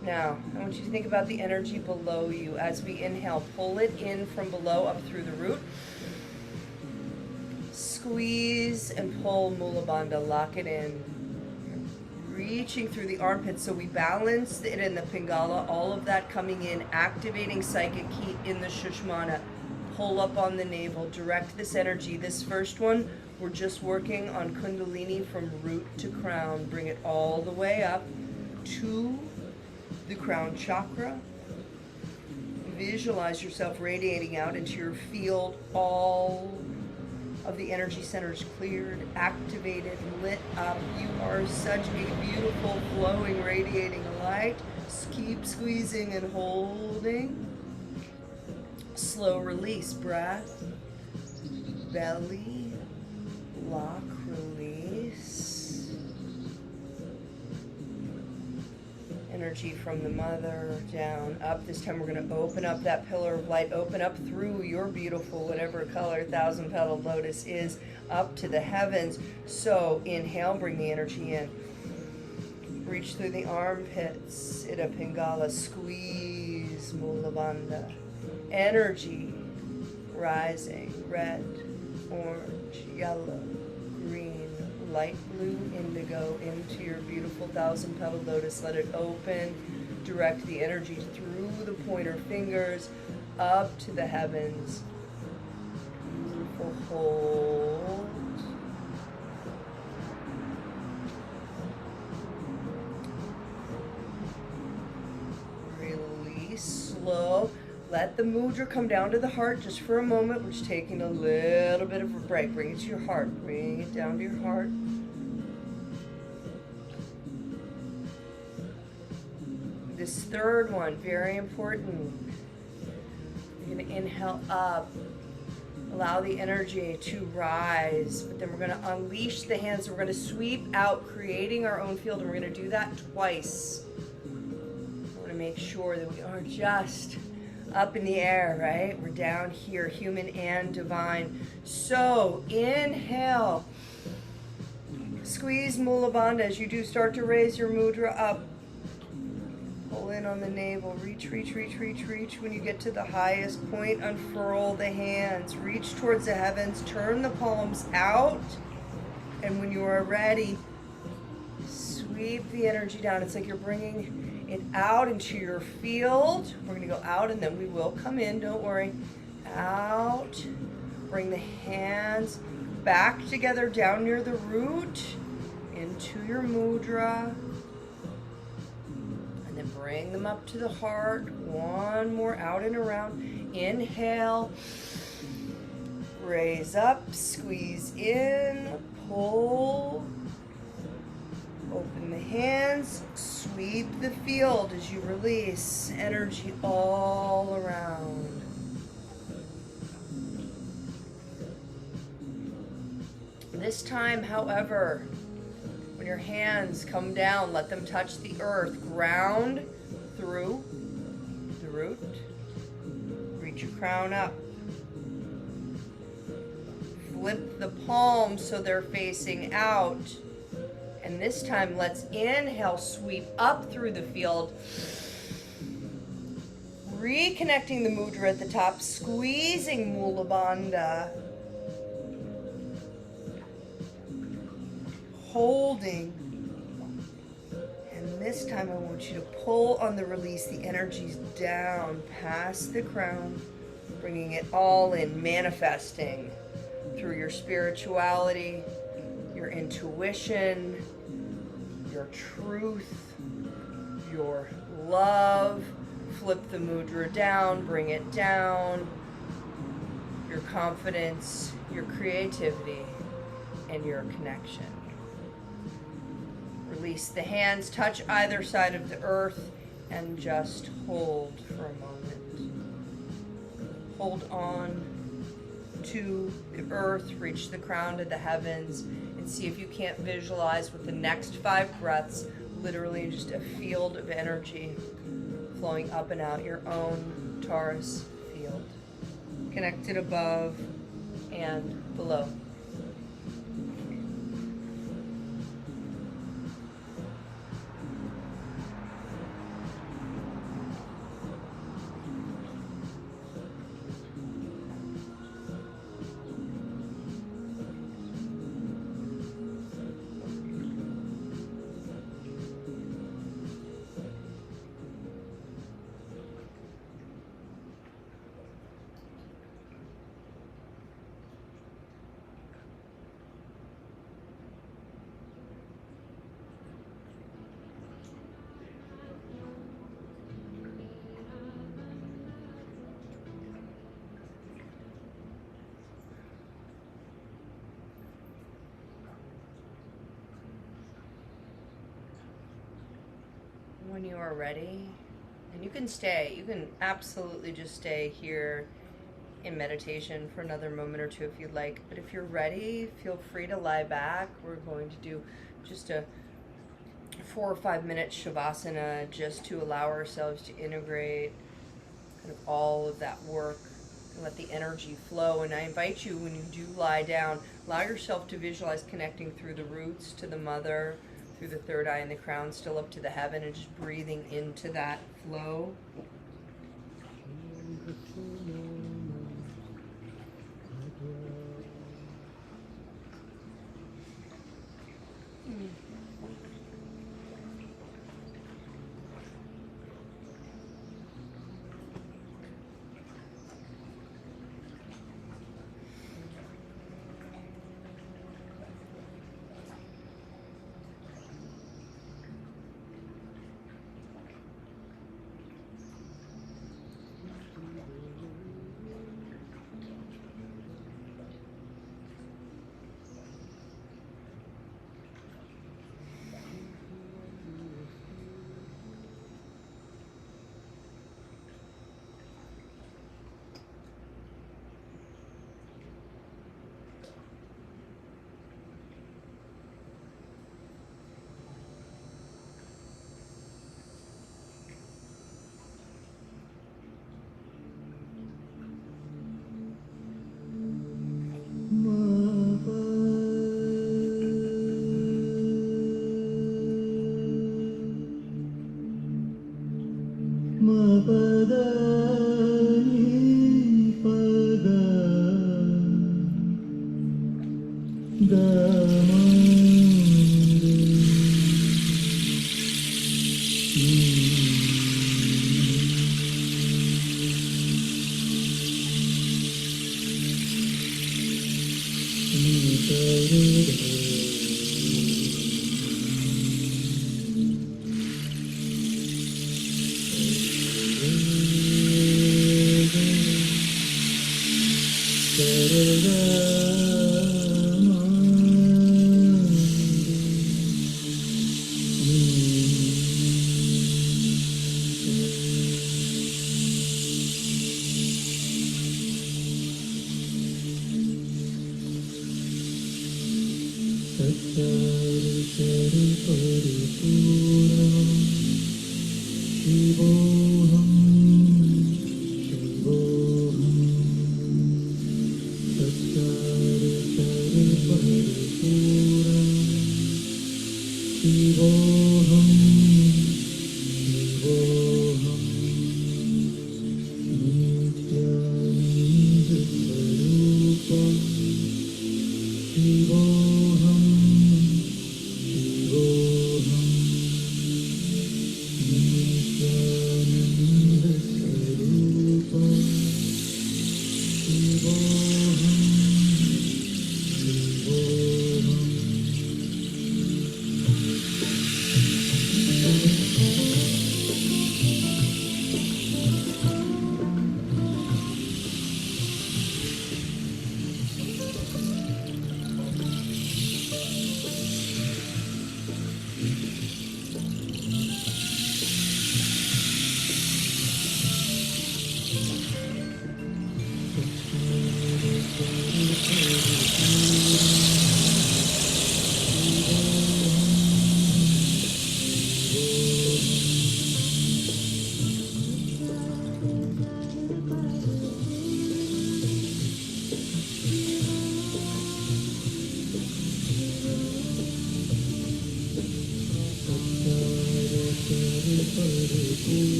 Now, I want you to think about the energy below you. As we inhale, pull it in from below up through the root. Squeeze and pull Mula Bandha, lock it in. Reaching through the armpits, so we balance it in the Pingala, all of that coming in, activating psychic heat in the Shushmana. Pull up on the navel, direct this energy. This first one, we're just working on Kundalini from root to crown. Bring it all the way up to the crown chakra. Visualize yourself radiating out into your field, all of the energy centers cleared, activated, lit up. You are such a beautiful, flowing, radiating light. Just keep squeezing and holding. Slow release, breath, belly, lock, release. Energy from the mother down, up. This time we're going to open up that pillar of light, open up through your beautiful, whatever color 1,000-petaled lotus is, up to the heavens. So inhale, bring the energy in. Reach through the armpits, Ida Pingala, squeeze Mula Bandha. Energy rising, red, orange, yellow, green, light blue, indigo, into your beautiful 1,000-petaled lotus. Let it open. Direct the energy through the pointer fingers up to the heavens. Beautiful. Hold. Release. Slow. Let the mudra come down to the heart just for a moment. We're just taking a little bit of a break. Bring it to your heart. Bring it down to your heart. This third one, very important. You're going to inhale up. Allow the energy to rise. But then we're going to unleash the hands. We're going to sweep out, creating our own field. And we're going to do that twice. I want to make sure that we are just up in the air, right? We're down here, human and divine. So inhale, squeeze Mula Bandha. As you do, start to raise your mudra up. Pull in on the navel, reach, reach, reach, reach, reach. When you get to the highest point, unfurl the hands, reach towards the heavens, turn the palms out. And when you are ready, sweep the energy down. It's like you're bringing it out into your field. We're going to go out and then we will come in, don't worry. Out. Bring the hands back together down near the root into your mudra. And then bring them up to the heart. One more, out and around. Inhale. Raise up, squeeze in, pull. Open the hands, sweep the field as you release energy all around. This time, however, when your hands come down, let them touch the earth. Ground through the root. Reach your crown up. Flip the palms so they're facing out. And this time, let's inhale, sweep up through the field. Reconnecting the mudra at the top, squeezing Mula Bandha. Holding. And this time, I want you to pull on the release, the energies down past the crown, bringing it all in, manifesting through your spirituality, your intuition, your truth, your love. Flip the mudra down, bring it down. Your confidence, your creativity, and your connection. Release the hands, touch either side of the earth, and just hold for a moment. Hold on to the earth, reach the crown to the heavens, and see if you can't visualize with the next 5 breaths, literally just a field of energy flowing up and out, your own Taurus field, connected above and below. when you are ready. And you can stay. You can absolutely just stay here in meditation for another moment or two if you'd like. But if you're ready, feel free to lie back. We're going to do just a 4 or 5 minute shavasana just to allow ourselves to integrate kind of all of that work and let the energy flow. And I invite you, when you do lie down, allow yourself to visualize connecting through the roots to the mother, through the third eye and the crown, still up to the heaven, and just breathing into that flow.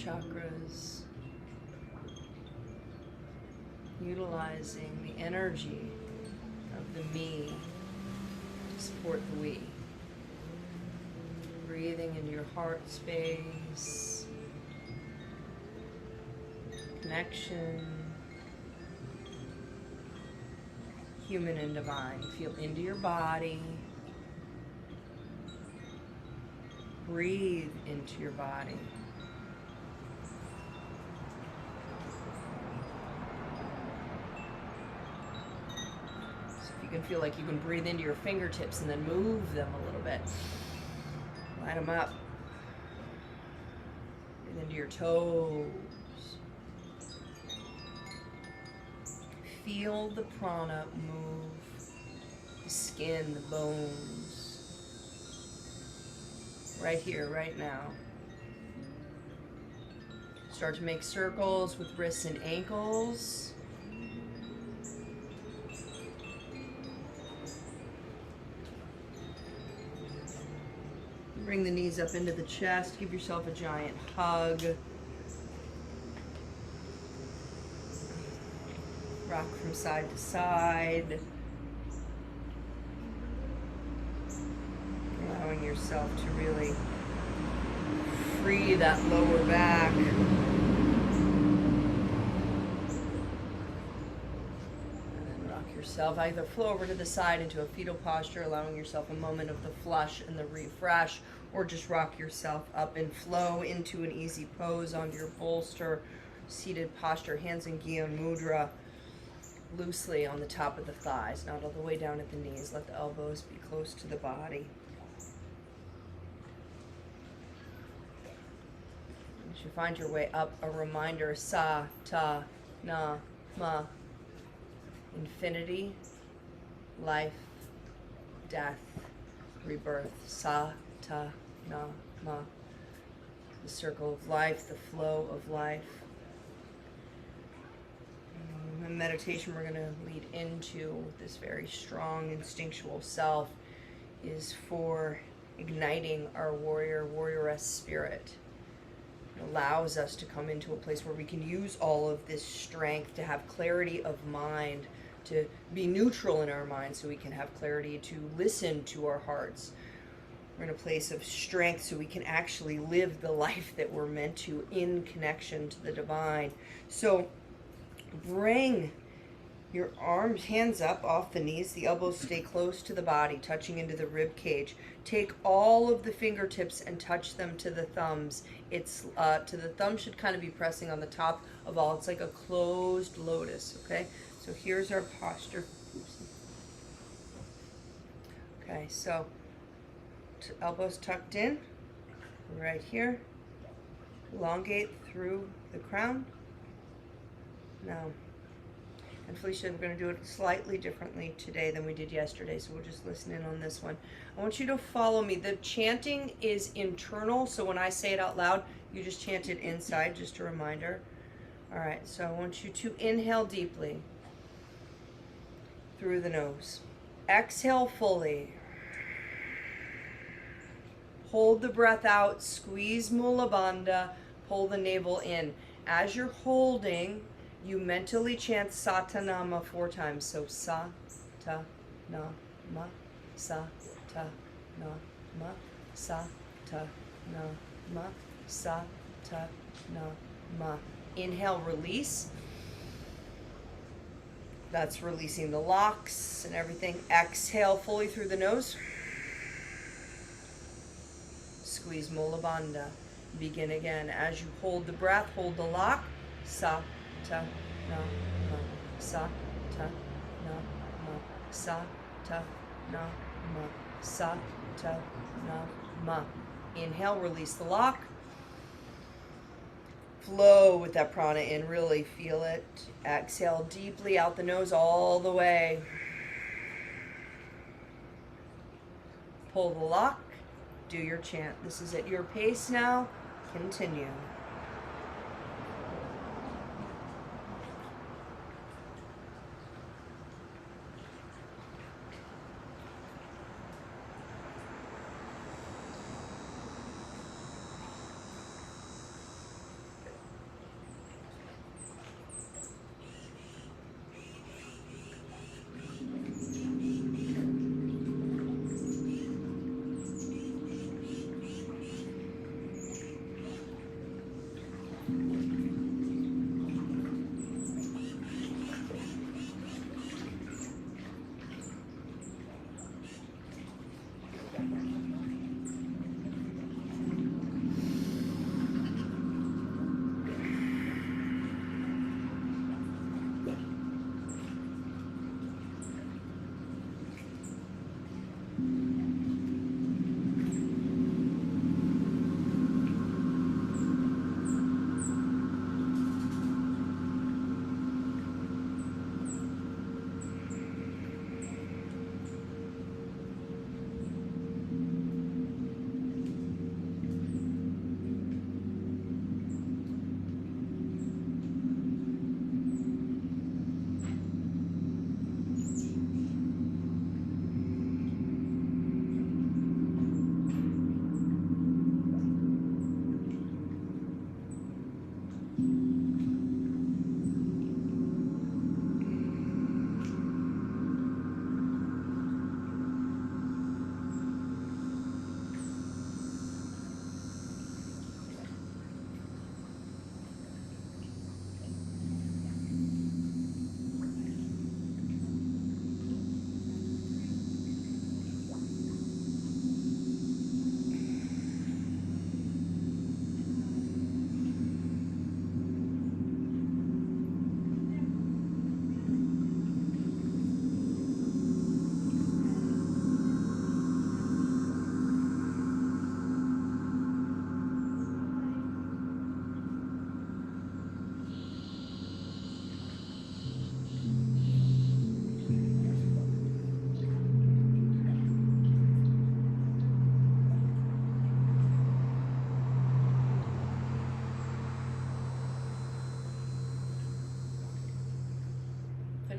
chakras, utilizing the energy of the me to support the we. Breathing into your heart space, connection, human and divine. Feel into your body. Breathe into your body. So if you can feel like you can breathe into your fingertips and then move them a little bit. Light them up. Breathe into your toes. Feel the prana move the skin, the bones. Right here, right now. Start to make circles with wrists and ankles. Bring the knees up into the chest. Give yourself a giant hug. Rock from side to side. Allowing yourself to really free that lower back. And then rock yourself, either flow over to the side into a fetal posture, allowing yourself a moment of the flush and the refresh, or just rock yourself up and flow into an easy pose onto your bolster, seated posture, hands in Gyan Mudra, loosely on the top of the thighs, not all the way down at the knees. Let the elbows be close to the body. As you find your way up, a reminder, sa, ta, na, ma. Infinity, life, death, rebirth. Sa, ta, na, ma. The circle of life, the flow of life. In meditation we're going to lead into this very strong instinctual self is for igniting our warrioress spirit. It allows us to come into a place where we can use all of this strength to have clarity of mind, to be neutral in our mind so we can have clarity to listen to our hearts. We're in a place of strength so we can actually live the life that we're meant to in connection to the divine. So bring your arms, hands up off the knees. The elbows stay close to the body, touching into the rib cage. Take all of the fingertips and touch them to the thumbs. It's to the thumb should kind of be pressing on the top of all. It's like a closed lotus, okay? So here's our posture. Okay, so elbows tucked in, right here. Elongate through the crown. Now, and Felicia, we're going to do it slightly differently today than we did yesterday, so we'll just listen in on this one. I want you to follow me. The chanting is internal, so when I say it out loud, you just chant it inside, just a reminder. All right, so I want you to inhale deeply through the nose. Exhale fully. Hold the breath out, squeeze Mula Bandha, pull the navel in. As you're holding, you mentally chant Satanama 4 times. So sa, ta, na, ma, sa, ta, na, ma, sa, ta, na, ma, sa, ta, na, ma. Inhale, release. That's releasing the locks and everything. Exhale fully through the nose. Squeeze Mula Bandha. Begin again. As you hold the breath, hold the lock. Sa, ta, na, ma, sa, ta, na, ma, sa, ta, na, ma, sa, ta, na, ma. Inhale, release the lock. Flow with that prana in, really feel it. Exhale deeply out the nose all the way. Pull the lock, do your chant. This is at your pace now. Continue.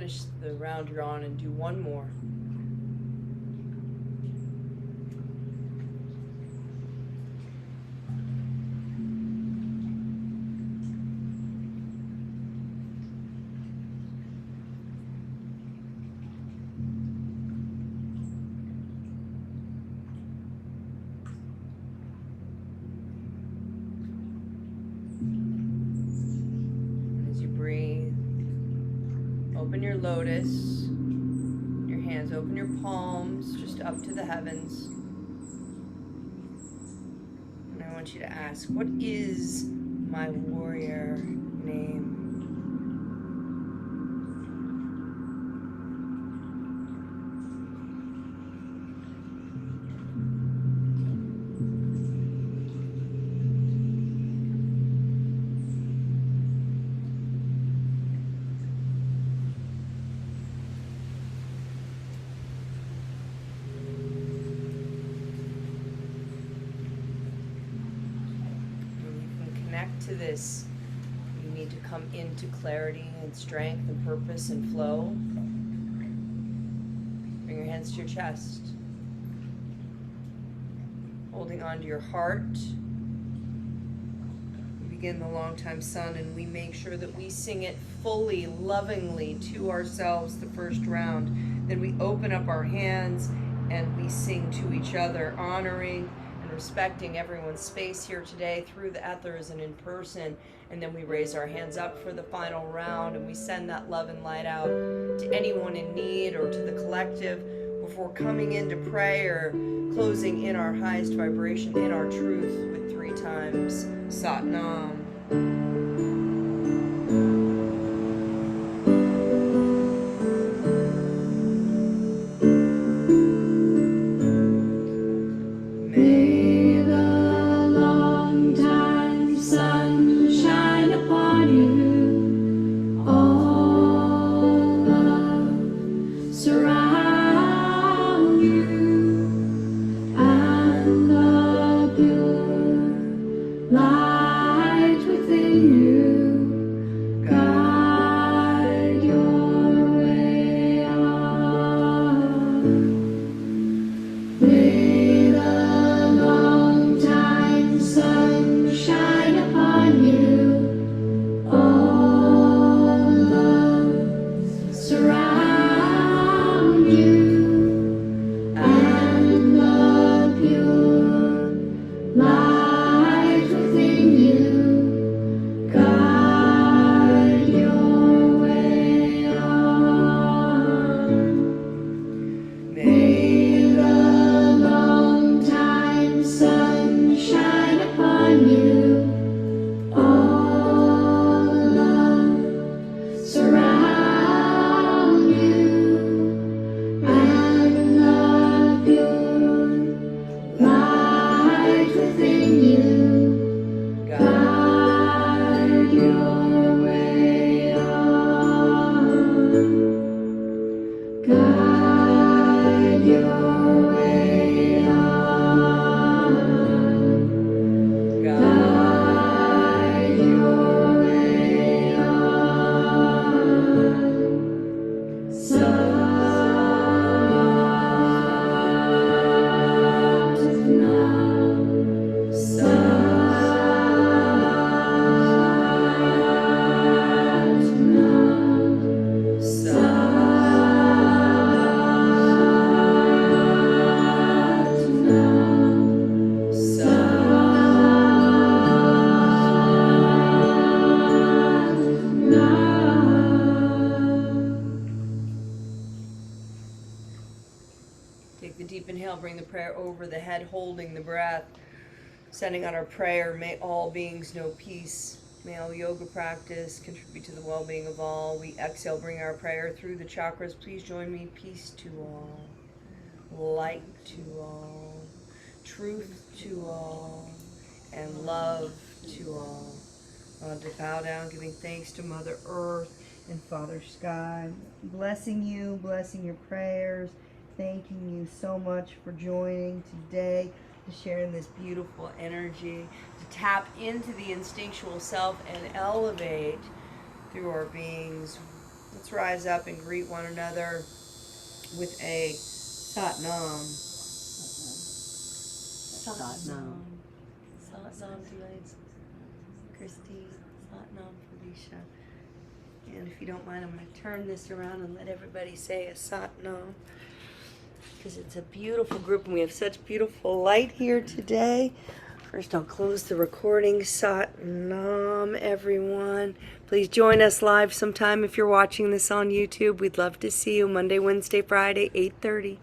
finish the round you're on and do one more. Open your lotus, your hands, open your palms just up to the heavens. And I want you to ask, what is my warrior name? To this, you need to come into clarity and strength and purpose and flow. Bring your hands to your chest, holding on to your heart. We begin the long time sun, and we make sure that we sing it fully, lovingly to ourselves the first round. Then we open up our hands and we sing to each other, honoring respecting everyone's space here today through the ethers and in person. And then we raise our hands up for the final round, and we send that love and light out to anyone in need or to the collective before coming into prayer, closing in our highest vibration, in our truth, with 3 times Sat Nam. Bring the prayer over the head, holding the breath, sending out our prayer. May all beings know peace. May all yoga practice contribute to the well-being of all. We exhale, bring our prayer through the chakras. Please join me. Peace to all, light to all, truth to all, and love to all. I want to bow down, giving thanks to Mother Earth and Father Sky, blessing you, blessing your prayers. Thanking you so much for joining today, to share in this beautiful energy, to tap into the instinctual self and elevate through our beings with Let's rise up and greet one another with a Sat Nam. Sat Nam. Sat Nam, delights. Christy. Sat Nam, Felicia. And if you don't mind, I'm going to turn this around and let everybody say a Sat Nam, because it's a beautiful group and we have such beautiful light here today. First, I'll close the recording. Sat Nam, everyone. Please join us live sometime if you're watching this on YouTube. We'd love to see you Monday, Wednesday, Friday, 8:30.